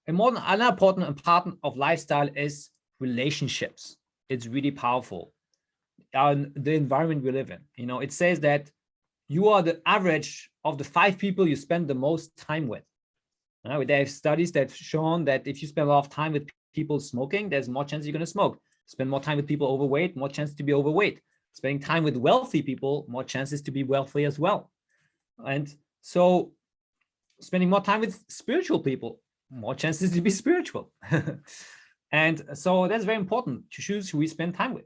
Another important part of lifestyle is relationships. It's really powerful. The environment we live in, you know, it says that you are the average of the 5 people you spend the most time with. There are studies that have shown that if you spend a lot of time with people smoking, there's more chance you're going to smoke. Spend more time with people overweight, more chance to be overweight. Spending time with wealthy people, more chances to be wealthy as well. And so spending more time with spiritual people, more chances to be spiritual. And so that's very important to choose who we spend time with.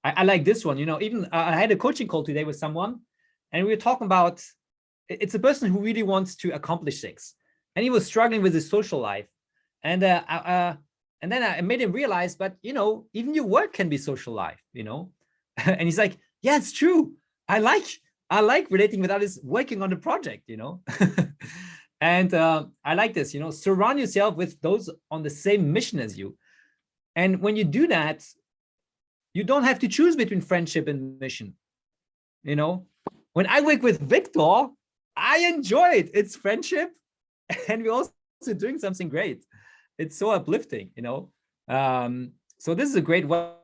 I like this one, you know, even I had a coaching call today with someone, and we were talking about, it's a person who really wants to accomplish things. And he was struggling with his social life. And then I made him realize, but, you know, even your work can be social life, you know. And he's like, yeah, it's true. I like relating with others, working on the project, you know. And I like this, you know, surround yourself with those on the same mission as you. And when you do that, you don't have to choose between friendship and mission. You know, when I work with Victor, I enjoy it. It's friendship, and we're also doing something great. It's so uplifting, you know. So this is a great way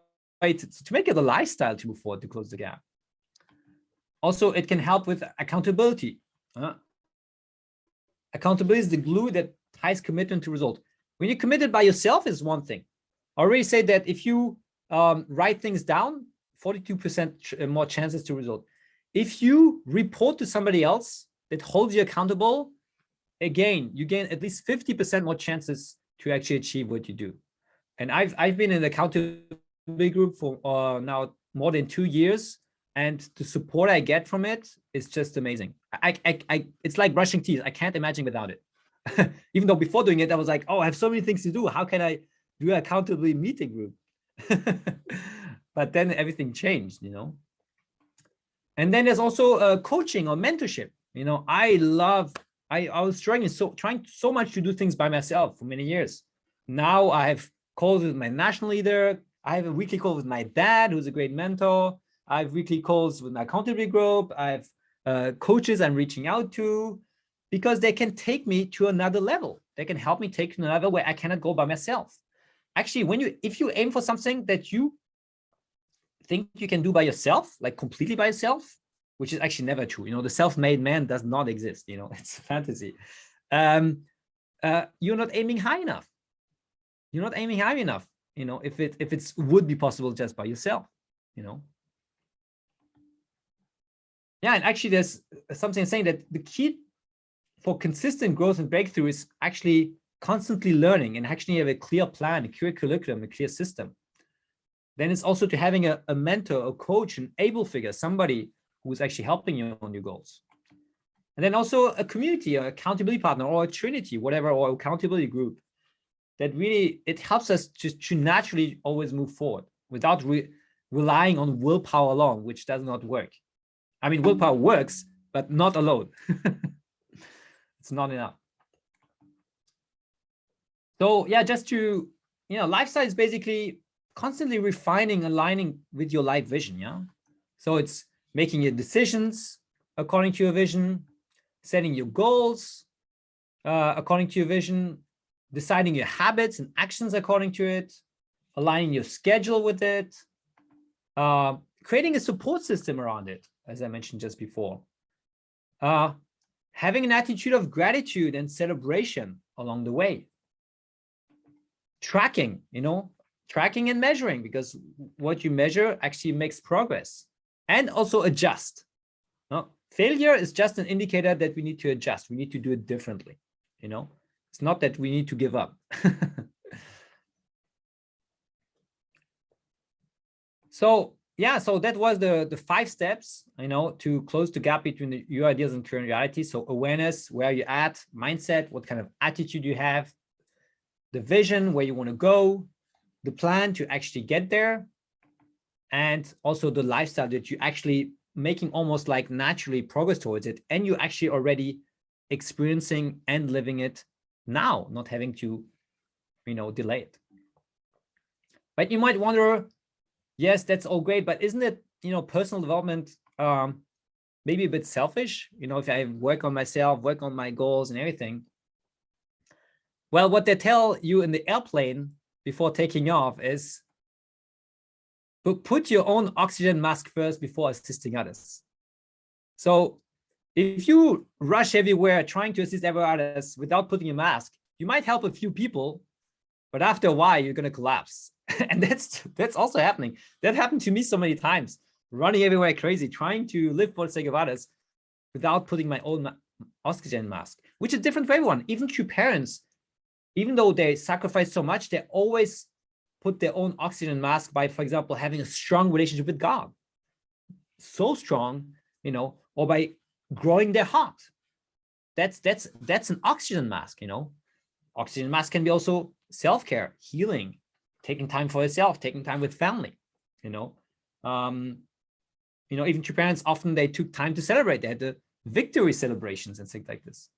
to make it a lifestyle to move forward, to close the gap. Also, it can help with accountability. Accountability is the glue that ties commitment to result. When you're committed by yourself is one thing. I already said that if you write things down, 42% more chances to result. If you report to somebody else that holds you accountable, again, you gain at least 50% more chances to actually achieve what you do. And I've been in the accountability group for now more than 2 years, and the support I get from it is just amazing. It's like brushing teeth. I can't imagine without it. Even though before doing it, I was like, oh, I have so many things to do. How can I do an accountability meeting group? But then everything changed, you know. And then there's also coaching or mentorship. You know, I was trying so much to do things by myself for many years. Now I have calls with my national leader. I have a weekly call with my dad, who's a great mentor. I have weekly calls with my accountability group. I have coaches I'm reaching out to, because they can take me to another level. They can help me take to another level where I cannot go by myself. Actually, if you aim for something that you think you can do by yourself, like completely by yourself, which is actually never true. You know, the self-made man does not exist. You know, it's a fantasy. You're not aiming high enough. You're not aiming high enough. You know, if it would be possible just by yourself. You know. Yeah, and actually, there's something saying that the key for consistent growth and breakthrough is actually constantly learning and actually have a clear plan, a clear curriculum, a clear system. Then it's also to having a mentor, a coach, an able figure, somebody who's actually helping you on your goals. And then also a community, an accountability partner, or a trinity, whatever, or accountability group that really, it helps us just to naturally always move forward without relying on willpower alone, which does not work. I mean, willpower works, but not alone. It's not enough. So yeah, just to, you know, lifestyle is basically constantly refining, aligning with your life vision. Yeah. So it's making your decisions according to your vision, setting your goals according to your vision, deciding your habits and actions according to it, aligning your schedule with it, creating a support system around it, as I mentioned just before. Having an attitude of gratitude and celebration along the way. Tracking, you know, tracking and measuring, because what you measure actually makes progress. And also adjust. No, failure is just an indicator that we need to adjust. We need to do it differently, you know. It's not that we need to give up. So yeah, so that was the 5 steps, you know, to close the gap between your ideas and current reality. So awareness, where you're at, mindset, what kind of attitude you have, the vision, where you want to go, the plan to actually get there, and also the lifestyle that you're actually making almost like naturally progress towards it, and you're actually already experiencing and living it now, not having to, you know, delay it. But you might wonder, yes, that's all great, but isn't it, you know, personal development maybe a bit selfish? You know, if I work on myself, work on my goals and everything. Well, what they tell you in the airplane before taking off is, put your own oxygen mask first before assisting others. So if you rush everywhere trying to assist everyone else without putting a mask, you might help a few people, but after a while, you're going to collapse. And that's also happening. That happened to me so many times, running everywhere crazy, trying to live for the sake of others without putting my own oxygen mask, which is different for everyone. Even true parents, even though they sacrifice so much, they always put their own oxygen mask by, for example, having a strong relationship with God. So strong, you know, or by growing their heart. That's an oxygen mask, you know. Oxygen mask can be also self-care, healing, taking time for yourself, taking time with family, you know. You know, even true parents, often they took time to celebrate. They had the victory celebrations and things like this.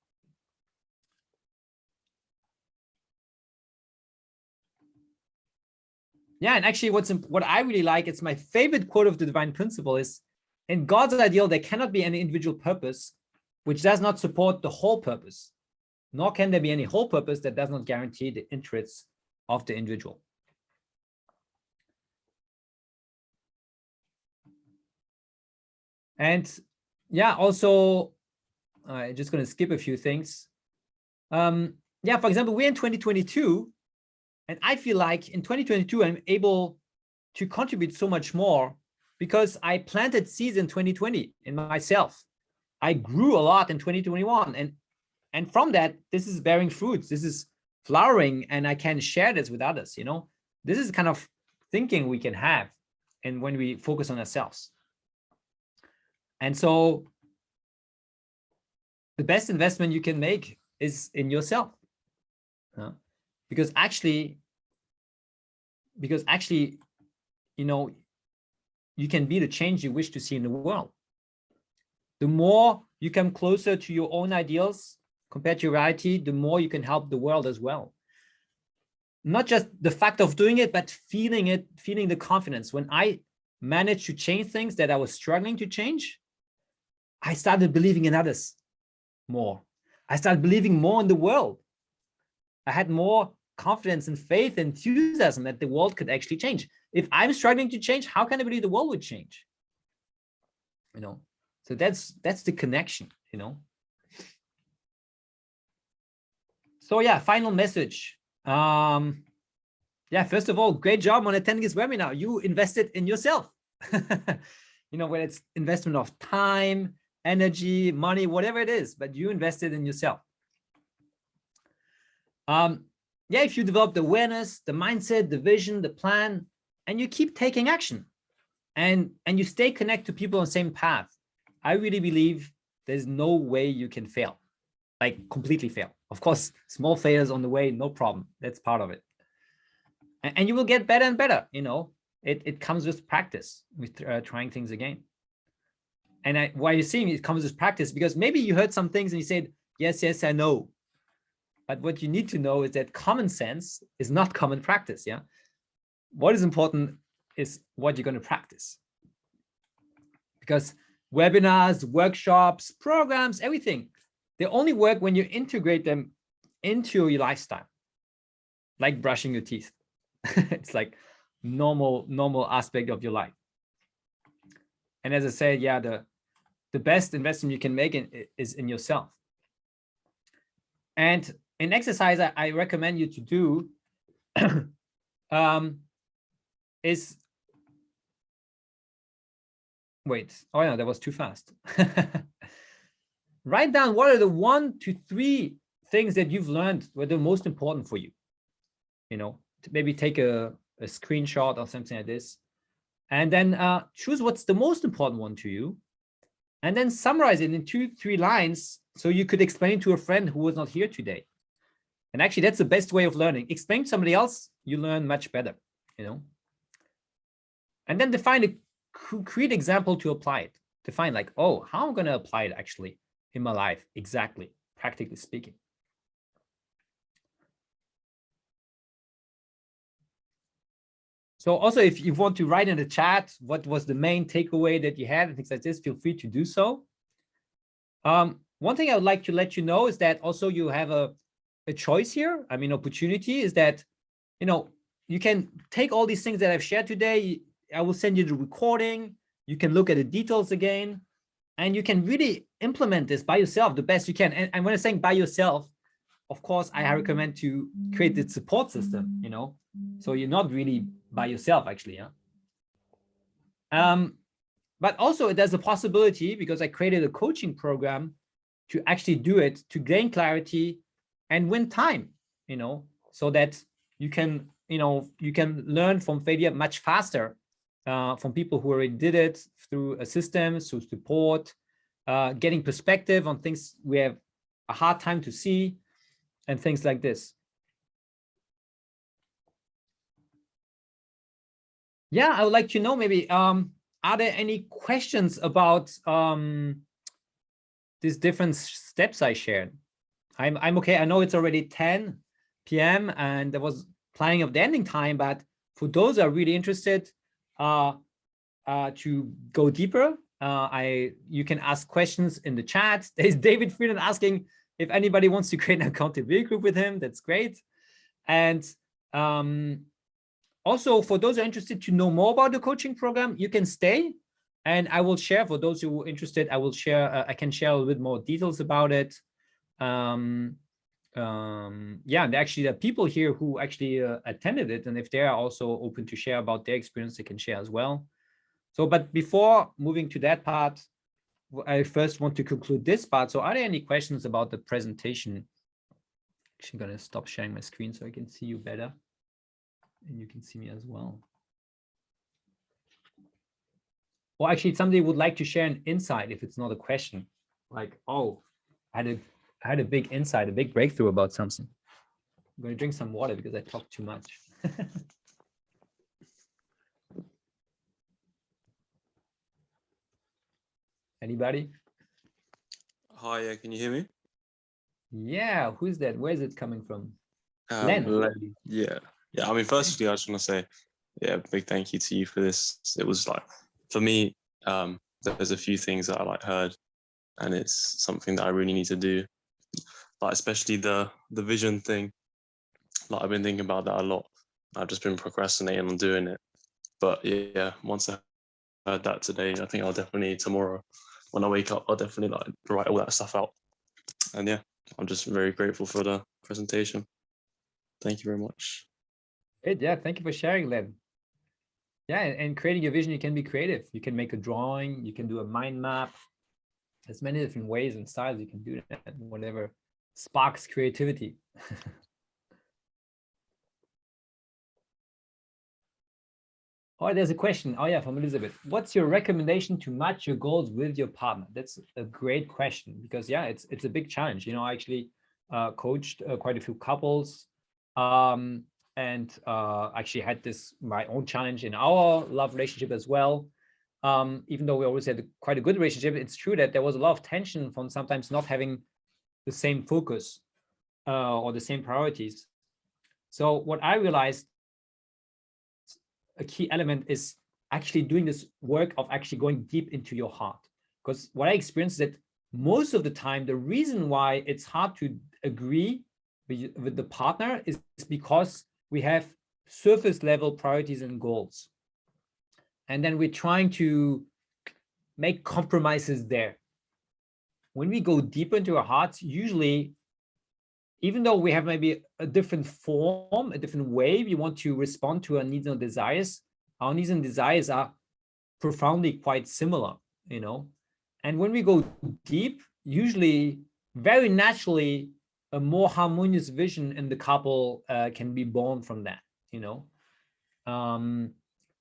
Yeah, and actually what I really like, it's my favorite quote of the divine principle is, in God's ideal, there cannot be any individual purpose which does not support the whole purpose, nor can there be any whole purpose that does not guarantee the interests of the individual. And yeah, also, I'm just going to skip a few things. Yeah, for example, we're in 2022, and I feel like in 2022, I'm able to contribute so much more because I planted seeds in 2020 in myself. I grew a lot in 2021, and from that, this is bearing fruits. This is flowering, and I can share this with others. You know, this is kind of thinking we can have, and when we focus on ourselves. And so, the best investment you can make is in yourself, because actually, you know, you can be the change you wish to see in the world. The more you come closer to your own ideals compared to reality, the more you can help the world as well. Not just the fact of doing it, but feeling it, feeling the confidence. When I managed to change things that I was struggling to change, I started believing in others more. I started believing more in the world. I had more confidence and faith and enthusiasm that the world could actually change. If I'm struggling to change, how can I believe the world would change? You know, so that's the connection, you know. So yeah, final message. Yeah, first of all, great job on attending this webinar. You invested in yourself. You know, whether it's investment of time, energy, money, whatever it is, but you invested in yourself. Yeah, if you develop the awareness, the mindset, the vision, the plan, and you keep taking action, and you stay connected to people on the same path, I really believe there's no way you can fail, like completely fail. Of course, small failures on the way, no problem. That's part of it. And you will get better and better. You know, it comes with practice, with trying things again. And why you're seeing it comes with practice, because maybe you heard some things and you said, yes, yes, I know. But what you need to know is that common sense is not common practice. Yeah. What is important is what you're going to practice. Because webinars, workshops, programs, everything, they only work when you integrate them into your lifestyle, like brushing your teeth. It's like normal aspect of your life. And as I said, yeah, the best investment you can make is in yourself. And in exercise, I recommend you to do is, wait, oh yeah, that was too fast. Write down what are the 1 to 3 things that you've learned were the most important for you. You know, maybe take a screenshot or something like this, and then choose what's the most important one to you, and then summarize it in 2-3 lines so you could explain to a friend who was not here today. And actually, that's the best way of learning. Explain to somebody else, you learn much better, you know. And then define a concrete example to apply it. Define like, oh, how am I going to apply it actually in my life? Exactly, practically speaking. So also, if you want to write in the chat, what was the main takeaway that you had and things like this, feel free to do so. One thing I would like to let you know is that also you have a choice here. I mean, opportunity is that, you know, you can take all these things that I've shared today. I will send you the recording. You can look at the details again, and you can really implement this by yourself the best you can. And when I'm saying by yourself, of course, I recommend to create the support system, you know, so you're not really by yourself actually. Yeah. But also there's a possibility, because I created a coaching program to actually do it, to gain clarity and win time, you know, so that you can, you know, you can learn from failure much faster from people who already did it, through a system, through support, getting perspective on things we have a hard time to see, and things like this. Yeah, I would like to know maybe, are there any questions about these different steps I shared? I'm okay. I know it's already 10 p.m. and there was planning of the ending time, but for those who are really interested to go deeper, you can ask questions in the chat. There's David Freeland asking if anybody wants to create an accountability group with him. That's great. And also, for those who are interested to know more about the coaching program, you can stay And I will share, for those who are interested, I will share, I can share a little bit more details about it. Yeah, and actually there are people here who actually attended it, and if they are also open to share about their experience, they can share as well. So, but before moving to that part, I first want to conclude this part. So are there any questions about the presentation? Actually, I'm going to stop sharing my screen so I can see you better, and you can see me as well. Or actually, somebody would like to share an insight if it's not a question, like, oh, I had a big insight, a big breakthrough about something. I'm going to drink some water because I talked too much. Anybody? Hi, can you hear me? Yeah, who's that? Where's it coming from? Len. Len. Yeah. I mean, firstly, I just want to say, yeah, big thank you to you for this. It was like, for me, there's a few things that I like heard, and it's something that I really need to do. Like especially the vision thing. Like I've been thinking about that a lot. I've just been procrastinating on doing it. But yeah, once I heard that today, I think I'll definitely tomorrow when I wake up, I'll definitely like write all that stuff out. And yeah, I'm just very grateful for the presentation. Thank you very much. Great, yeah, thank you for sharing, Len. Yeah, and creating your vision, you can be creative. You can make a drawing, you can do a mind map. There's many different ways and styles you can do that, whatever sparks creativity. Oh, there's a question. Oh yeah, from Elizabeth. What's your recommendation to match your goals with your partner? That's a great question, because yeah, it's a big challenge. You know, I actually coached quite a few couples, and actually had my own challenge in our love relationship as well. Even though we always had quite a good relationship, it's true that there was a lot of tension from sometimes not having the same focus or the same priorities. So what I realized, a key element is actually doing this work of actually going deep into your heart. Because what I experienced is that most of the time, the reason why it's hard to agree with the partner is because we have surface level priorities and goals. And then we're trying to make compromises there. When we go deeper into our hearts, usually, even though we have maybe a different form, a different way we want to respond to our needs and desires, our needs and desires are profoundly quite similar, you know. And when we go deep, usually, very naturally, a more harmonious vision in the couple can be born from that, you know.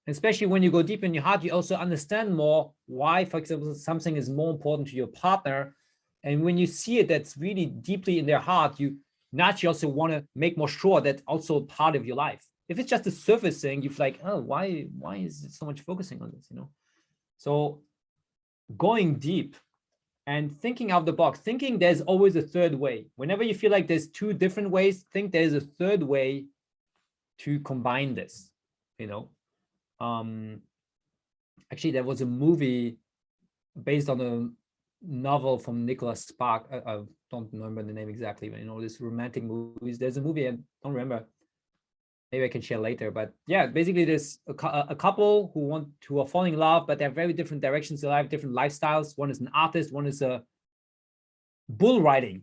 Especially when you go deep in your heart, you also understand more why, for example, something is more important to your partner. And when you see it, that's really deeply in their heart, you naturally also want to make more sure that's also part of your life. If it's just a surface thing, you're like, oh, why is it so much focusing on this, you know? So going deep and thinking out of the box, thinking there's always a third way. Whenever you feel like there's two different ways, think there's a third way to combine this, you know? Actually, there was a movie based on a novel from Nicholas Spark. I don't remember the name exactly, but you know, this romantic movies. There's a movie, I don't remember. Maybe I can share later. But yeah, basically, there's a couple who are falling in love, but they have very different directions. They have different lifestyles. One is an artist. One is a bull riding.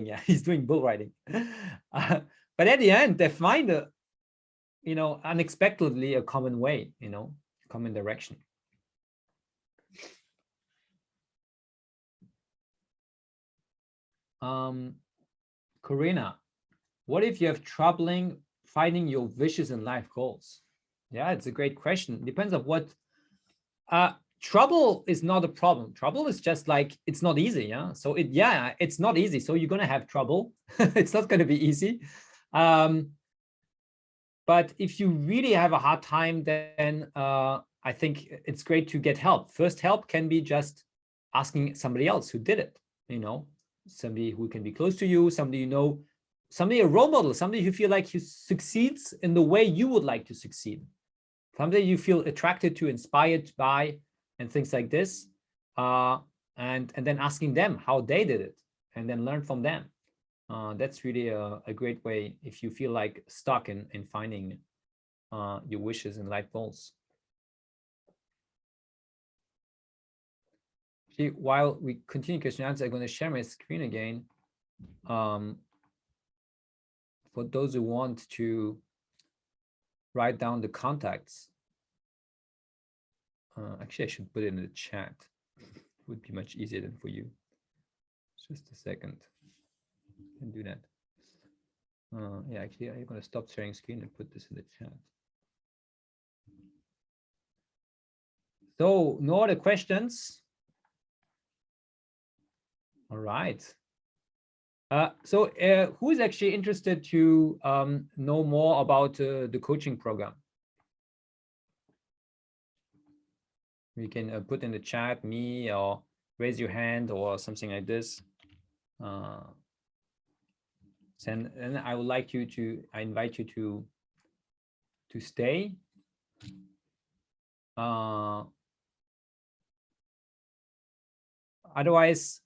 Yeah, he's doing bull riding. But at the end, they find you know, unexpectedly a common way. You know, common direction. Karina, what if you have trouble finding your wishes and life goals? Yeah, it's a great question. It depends on what. Trouble is not a problem. Trouble is just like, it's not easy. Yeah. So it's not easy. So you're going to have trouble. It's not going to be easy. But if you really have a hard time, then I think it's great to get help. First help can be just asking somebody else who did it, you know, somebody who can be close to you, somebody you know, somebody a role model, somebody who feel like he succeeds in the way you would like to succeed, somebody you feel attracted to, inspired by, and things like this. And then asking them how they did it, and then learn from them. That's really a great way if you feel like stuck in finding your wishes and life goals. actually, while we continue question and answer, I'm going to share my screen again. For those who want to write down the contacts. Actually, I should put it in the chat. It would be much easier than for you. Just a second. I can do that. Yeah, actually, I'm going to stop sharing screen and put this in the chat. So, no other questions? All right. So who is actually interested to know more about the coaching program? You can put in the chat, me, or raise your hand or something like this. And I would like you to, I invite you to stay. Otherwise,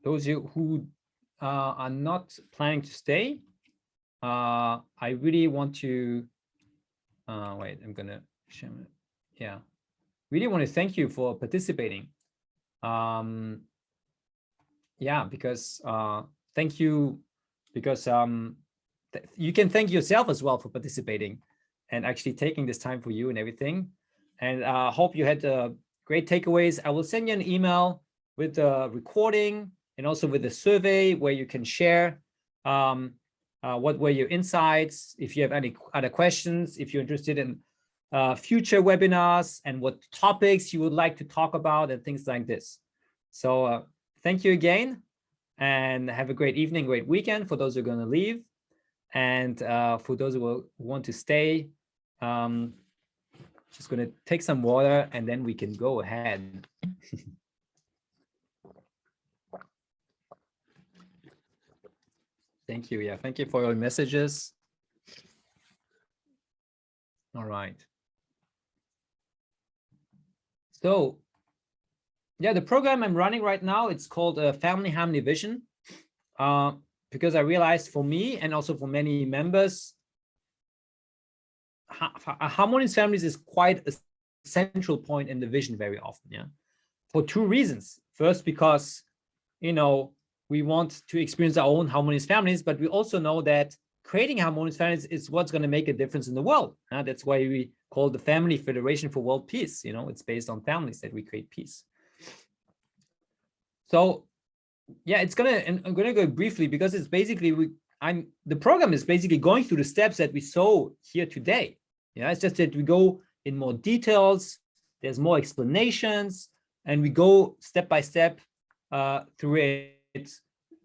those of you who are not planning to stay, I really want to, wait, I'm gonna share it. Yeah, really want to thank you for participating. Yeah, because thank you, because you can thank yourself as well for participating and actually taking this time for you and everything. And I hope you had great takeaways. I will send you an email with the recording and also with the survey where you can share what were your insights, if you have any other questions, if you're interested in future webinars and what topics you would like to talk about and things like this. So thank you again and have a great evening, great weekend for those who are going to leave. And for those who will want to stay, just going to take some water and then we can go ahead. Thank you. Yeah, thank you for your messages. All right. So, yeah, the program I'm running right now, it's called Family Harmony Vision, because I realized for me and also for many members, harmonious families is quite a central point in the vision very often. Yeah, for two reasons. First, because, you know, we want to experience our own harmonious families, but we also know that creating harmonious families is what's going to make a difference in the world. That's why we call the Family Federation for World Peace. You know, it's based on families that we create peace. So, yeah, it's gonna, and I'm gonna go briefly because it's basically the program is basically going through the steps that we saw here today. Yeah, it's just that we go in more details. There's more explanations, and we go step by step through it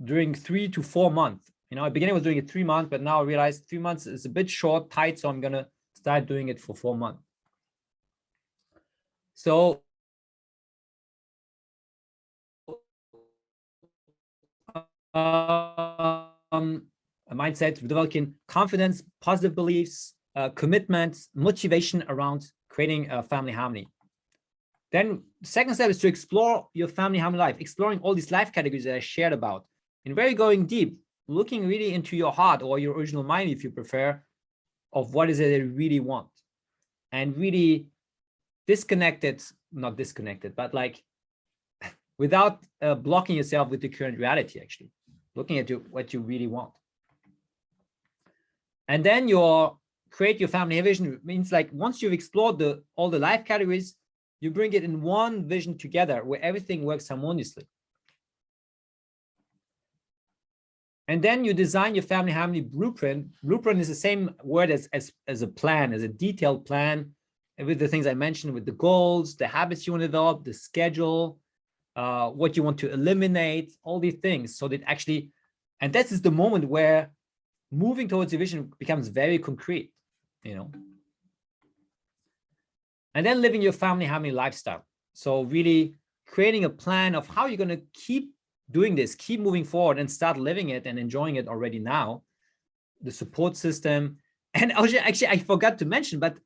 during 3 to 4 months. You know, at the beginning I was doing it 3 months, but now I realized 3 months is a bit short, tight, so I'm gonna start doing it for 4 months. So a mindset, developing confidence, positive beliefs, commitment, motivation around creating a family harmony. Then the second step is to explore your family harmony life, exploring all these life categories that I shared about, and very going deep, looking really into your heart or your original mind, if you prefer, of what is it that you really want, and really not disconnected, but like without blocking yourself with the current reality, actually looking at what you really want. And then create your family vision. It means like once you've explored all the life categories, you bring it in one vision together where everything works harmoniously. And then you design your family harmony blueprint. Blueprint is the same word as a plan, as a detailed plan, with the things I mentioned, with the goals, the habits you want to develop, the schedule, what you want to eliminate, all these things. So that actually, and this is the moment where moving towards your vision becomes very concrete, you know. And then living your family harmony lifestyle. So really creating a plan of how you're going to keep doing this, keep moving forward and start living it and enjoying it already now. The support system. And actually, I forgot to mention, but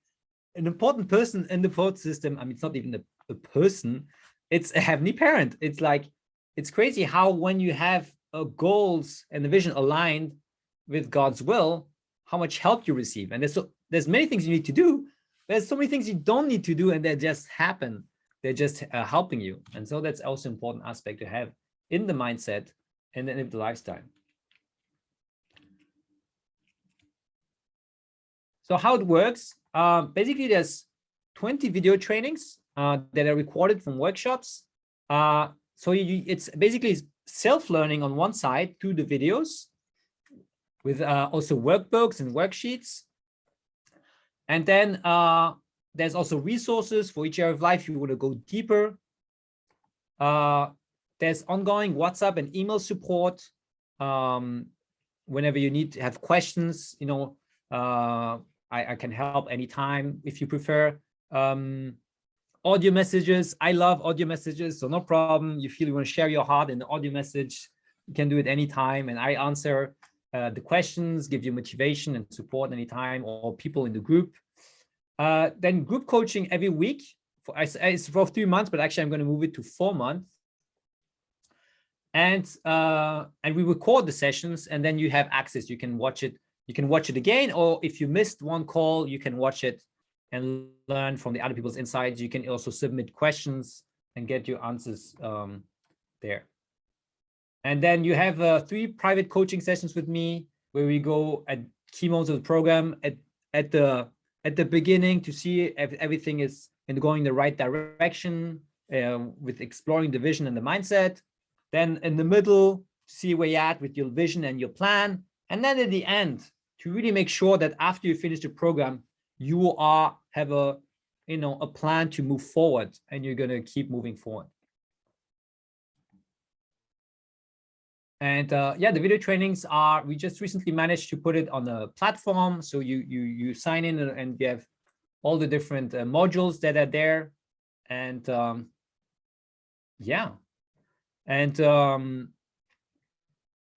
an important person in the support system, I mean, it's not even a person, it's a heavenly parent. It's like, it's crazy how when you have goals and the vision aligned with God's will, how much help you receive. And there's many things you need to do. There's so many things you don't need to do, and they just happen. They're just helping you. And so that's also an important aspect to have in the mindset and then in the lifestyle. So how it works, basically there's 20 video trainings that are recorded from workshops. So it's basically self-learning on one side through the videos with also workbooks and worksheets. And then there's also resources for each area of life. You want to go deeper. There's ongoing WhatsApp and email support. Whenever you need to have questions, you know, I can help anytime if you prefer. Audio messages, I love audio messages, so no problem. You feel you want to share your heart in the audio message, you can do it anytime, and I answer the questions, give you motivation and support anytime, or people in the group. Then group coaching every week. It's for 3 months, but actually I'm going to move it to 4 months. And we record the sessions, and then you have access. You can watch it. You can watch it again, or if you missed one call, you can watch it and learn from the other people's insights. You can also submit questions and get your answers there. And then you have 3 private coaching sessions with me, where we go at key moments of the program at the beginning to see if everything is going in the right direction with exploring the vision and the mindset. Then in the middle, see where you're at with your vision and your plan. And then at the end, to really make sure that after you finish the program, you have a plan to move forward, and you're going to keep moving forward. And yeah, the video trainings we just recently managed to put it on a platform. So you sign in and you have all the different modules that are there. And yeah. And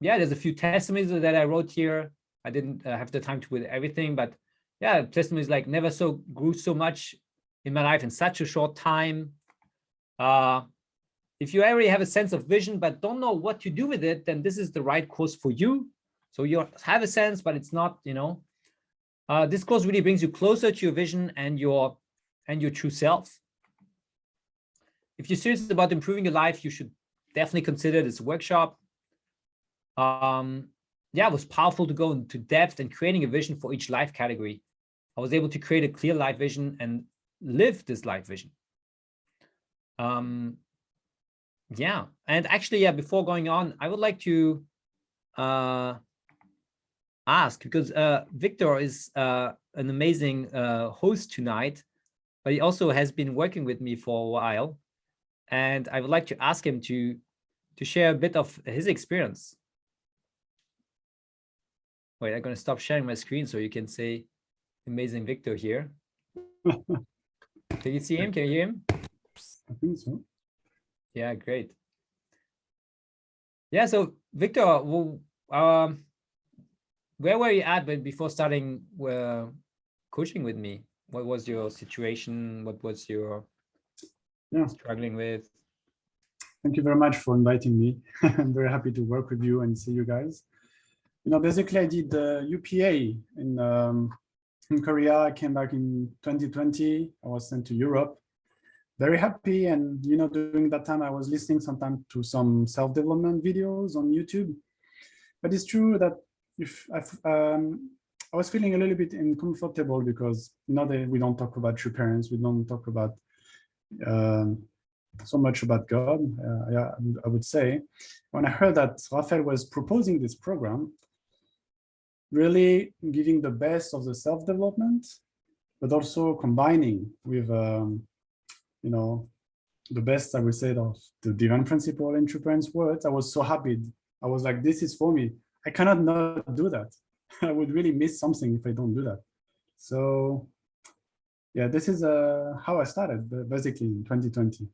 yeah, there's a few testimonies that I wrote here. I didn't have the time to with everything, but yeah, testimonies like never grew so much in my life in such a short time. If you already have a sense of vision but don't know what to do with it, then this is the right course for you. So you have a sense, but it's not, this course really brings you closer to your vision and your true self. If you're serious about improving your life, you should definitely consider this workshop. Yeah, it was powerful to go into depth and creating a vision for each life category. I was able to create a clear life vision and live this life vision. Yeah, and actually, yeah, before going on, I would like to ask, because Victor is an amazing host tonight, but he also has been working with me for a while. And I would like to ask him to share a bit of his experience. Wait, I'm going to stop sharing my screen so you can say amazing Victor here. Can you see him? Can you hear him? I think so. Yeah, great. Yeah, so Victor, where were you at before starting coaching with me? What was your situation? What was your struggling with? Thank you very much for inviting me. I'm very happy to work with you and see you guys. Basically, I did the UPA in Korea. I came back in 2020. I was sent to Europe. Very happy, and during that time I was listening sometimes to some self-development videos on YouTube. But it's true that I was feeling a little bit uncomfortable because we don't talk about true parents, we don't talk about so much about God. I would say when I heard that Raphael was proposing this program, really giving the best of the self-development, but also combining with the best, I would say, of the divine principle in true parents' words. I was so happy. I was like, this is for me. I cannot not do that. I would really miss something if I don't do that. So yeah, this is how I started, basically in 2020.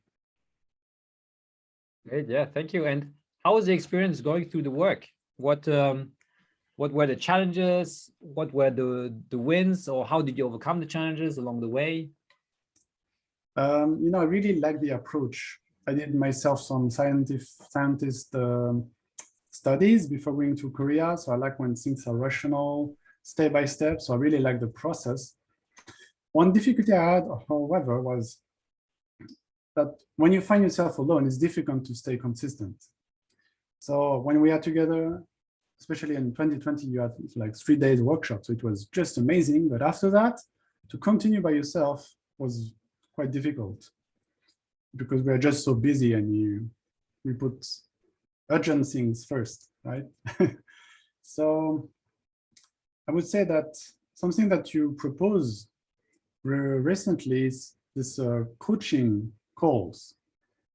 Great, yeah, thank you. And how was the experience going through the work? What were the challenges? What were the wins, or how did you overcome the challenges along the way? I really like the approach. I did myself some scientist studies before going to Korea. So I like when things are rational, step by step. So I really like the process. One difficulty I had, however, was that when you find yourself alone, it's difficult to stay consistent. So when we are together, especially in 2020, you had like 3 days workshop. So it was just amazing. But after that, to continue by yourself was quite difficult because we're just so busy and we put urgent things first, right? So I would say that something that you propose recently is this coaching calls.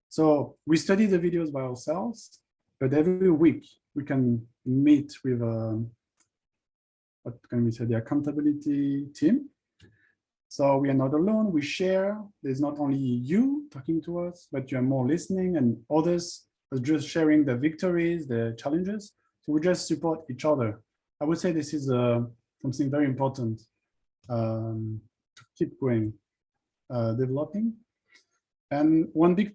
So we study the videos by ourselves, but every week we can meet with what can we say, the accountability team. So we are not alone, we share. There's not only you talking to us, but you're more listening, and others are just sharing their victories, their challenges. So we just support each other. I would say this is something very important to keep going, developing. And one big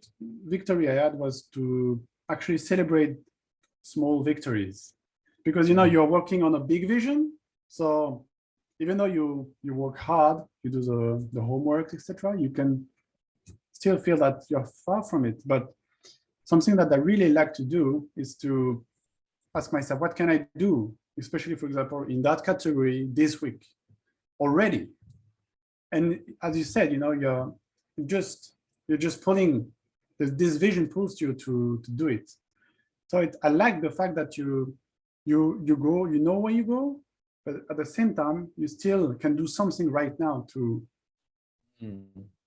victory I had was to actually celebrate small victories, because you're working on a big vision. So even though you work hard, you do the homework, etc., you can still feel that you're far from it. But something that I really like to do is to ask myself, what can I do, especially, for example, in that category this week already? And as you said, you're just pulling, this vision pulls you to do it. So I like the fact that you go, where you go, but at the same time, you still can do something right now to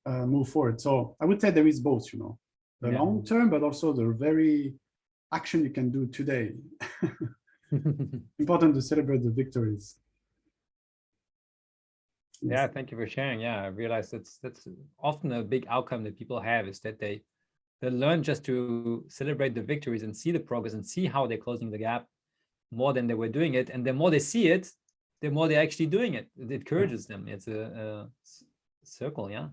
move forward. So I would say there is both, the long term, but also the very action you can do today. Important to celebrate the victories. Yes. Yeah, thank you for sharing. Yeah, I realize that's often a big outcome that people have, is that they learn just to celebrate the victories and see the progress and see how they're closing the gap more than they were doing it. And the more they see it, the more they're actually doing it. It encourages them. It's a circle, yeah.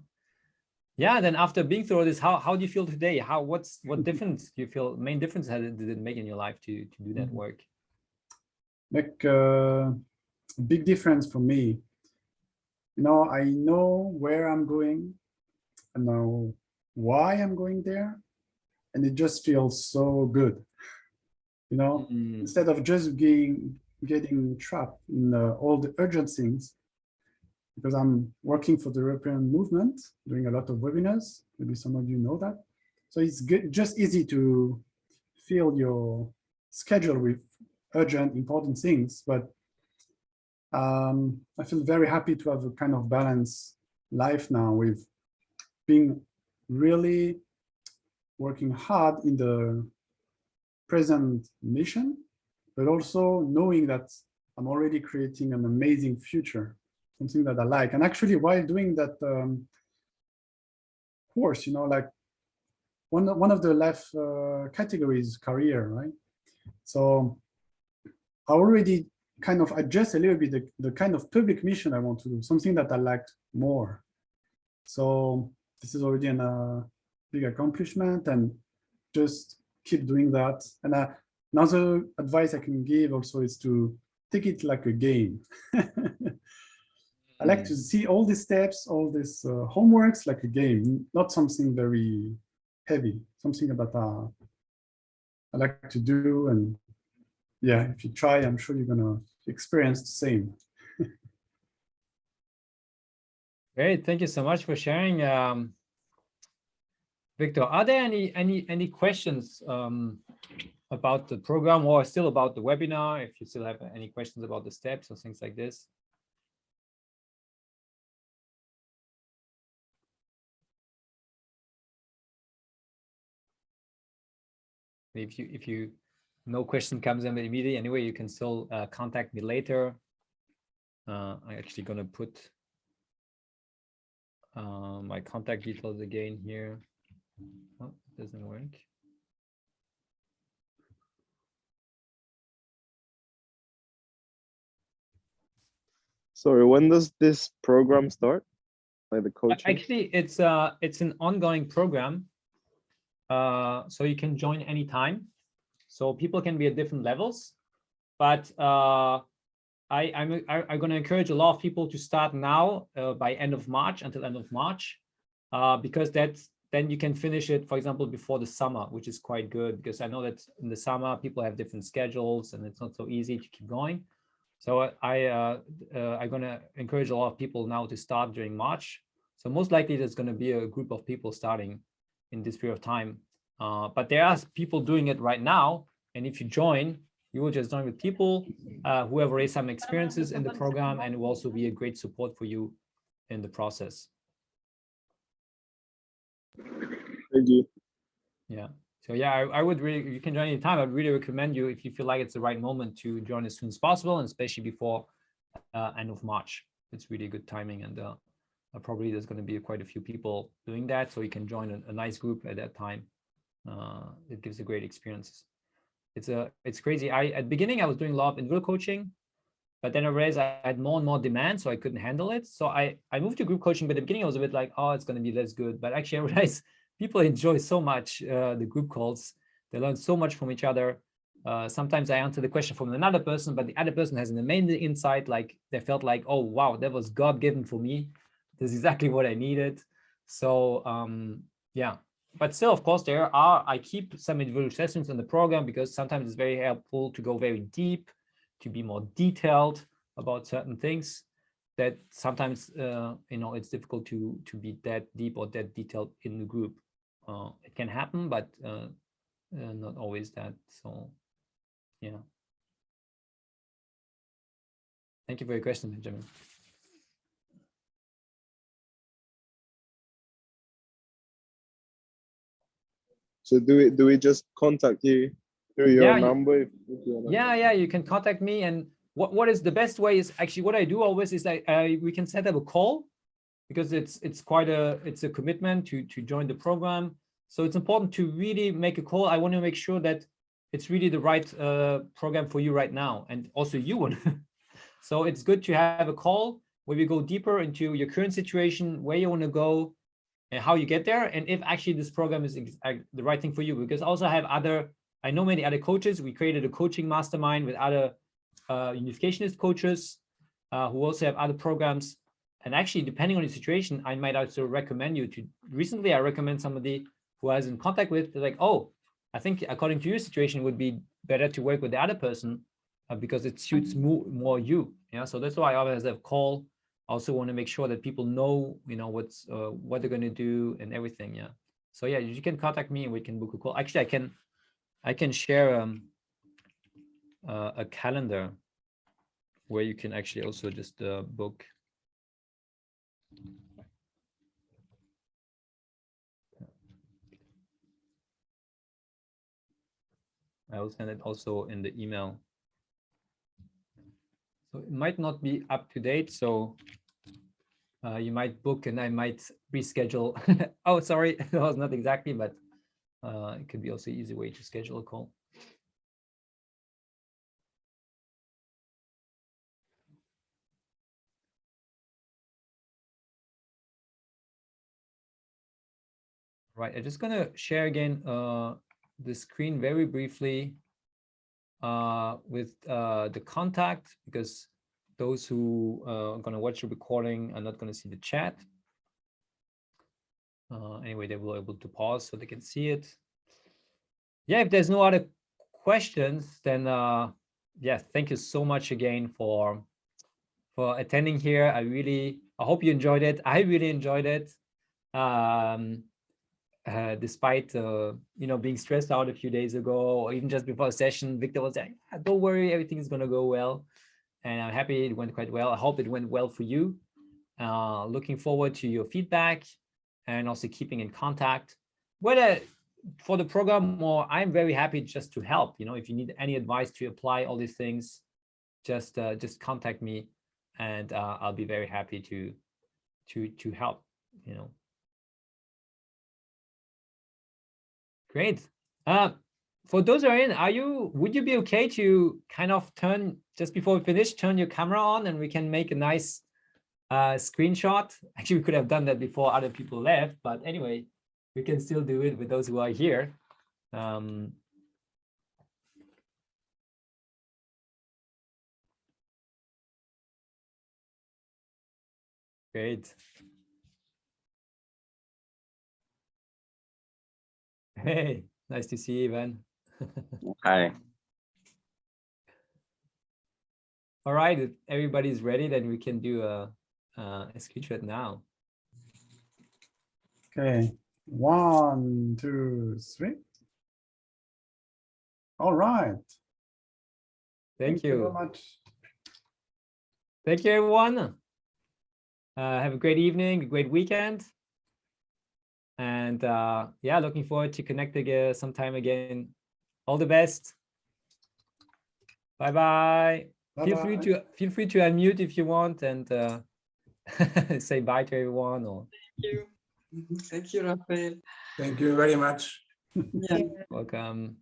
Yeah, then after being through all this, how do you feel today? What difference do you feel, main difference did it make in your life to do that work? Like a big difference for me. I know where I'm going, I know why I'm going there, and it just feels so good. Instead of just getting trapped in all the urgent things, because I'm working for the European movement, doing a lot of webinars. Maybe some of you know that. So it's just easy to fill your schedule with urgent, important things. But I feel very happy to have a kind of balanced life now, with being really working hard in the present mission, but also knowing that I'm already creating an amazing future, something that I like. And actually, while doing that course, like one of the life categories, career, right? So I already kind of adjust a little bit the kind of public mission I want to do, something that I liked more. So this is already a big accomplishment, and just keep doing that. And another advice I can give also is to take it like a game. I like to see all these steps, all these homeworks like a game, not something very heavy, something that I like to do. And yeah, if you try, I'm sure you're gonna experience the same. Great, thank you so much for sharing, Victor. Are there any questions about the program, or still about the webinar? If you still have any questions about the steps or things like this. If you no question comes in immediately anyway, you can still contact me later. I'm actually gonna put my contact details again here. Oh, it doesn't work. Sorry, when does this program start? Like the coaching? Actually, it's an ongoing program. So you can join anytime. So people can be at different levels, but I'm going to encourage a lot of people to start now by end of March until end of March, because then you can finish it, for example, before the summer, which is quite good, because I know that in the summer people have different schedules and it's not so easy to keep going. So I'm going to encourage a lot of people now to start during March. So most likely there's going to be a group of people starting in this period of time. But there are people doing it right now. And if you join, you will just join with people who have already some experiences in the program, and it will also be a great support for you in the process. Thank you. Yeah. So yeah, I would really, you can join anytime. I'd really recommend you, if you feel like it's the right moment, to join as soon as possible, and especially before end of March. It's really good timing, and probably there's going to be quite a few people doing that, so you can join a nice group at that time. It gives a great experience. It's crazy. At the beginning I was doing a lot of individual coaching, but then I realized I had more and more demand, so I couldn't handle it. So I moved to group coaching, but at the beginning I was a bit like, oh, it's going to be less good. But actually I realized people enjoy so much the group calls. They learn so much from each other. Sometimes I answer the question from another person, but the other person has an amazing insight. Like they felt like, oh, wow, that was God-given for me. That's exactly what I needed. So yeah, but still, of course, I keep some individual sessions in the program, because sometimes it's very helpful to go very deep, to be more detailed about certain things that sometimes, it's difficult to be that deep or that detailed in the group. It can happen, but not always that. So, yeah. Thank you for your question, Benjamin. So do we just contact you through your Yeah, number? If you wanna... Yeah, you can contact me. And what is the best way is actually what I do always is we can set up a call, because it's quite a commitment to join the program. So it's important to really make a call. I want to make sure that it's really the right program for you right now, and also you want. So it's good to have a call where we go deeper into your current situation, where you want to go, and how you get there, and if actually this program is the right thing for you. Because I know many other coaches. We created a coaching mastermind with other unificationist coaches who also have other programs. And actually, depending on the situation, I might also recommend you to. Recently, I recommend somebody who I was in contact with, like, oh, I think according to your situation, it would be better to work with the other person because it suits more you. Yeah, so that's why I always have a call. I also want to make sure that people know, what they're going to do and everything. Yeah. So yeah, you can contact me and we can book a call. Actually, I can share a calendar where you can actually also just book. I will send it also in the email. So it might not be up to date. So you might book and I might reschedule. Oh, sorry, it was not exactly, but it could be also an easy way to schedule a call. Right, I'm just gonna share again the screen very briefly with the contact, because those who are gonna watch the recording are not gonna see the chat. Anyway, they will be able to pause so they can see it. Yeah, if there's no other questions, then yeah, thank you so much again for attending here. I hope you enjoyed it. I really enjoyed it. Despite being stressed out a few days ago, or even just before a session, Victor was like, don't worry, everything is going to go well. And I'm happy it went quite well. I hope it went well for you. Looking forward to your feedback and also keeping in contact. Whether for the program, or I'm very happy just to help. If you need any advice to apply all these things, just contact me, and I'll be very happy to help. Great. For those who are in, would you be okay to kind of just before we finish, turn your camera on and we can make a nice screenshot? Actually, we could have done that before other people left, but anyway, we can still do it with those who are here. Great. Hey, nice to see you, Ivan. Hi. All right, if everybody's ready, then we can do a screenshot now. Okay, 1, 2, 3. All right. Thank very you. much. Thank you, everyone. Have a great evening, a great weekend. And yeah, looking forward to connecting sometime again. All the best. Bye-bye. Feel free to unmute if you want and say bye to everyone. Or Thank you, Raphael. Thank you very much. Yeah. welcome.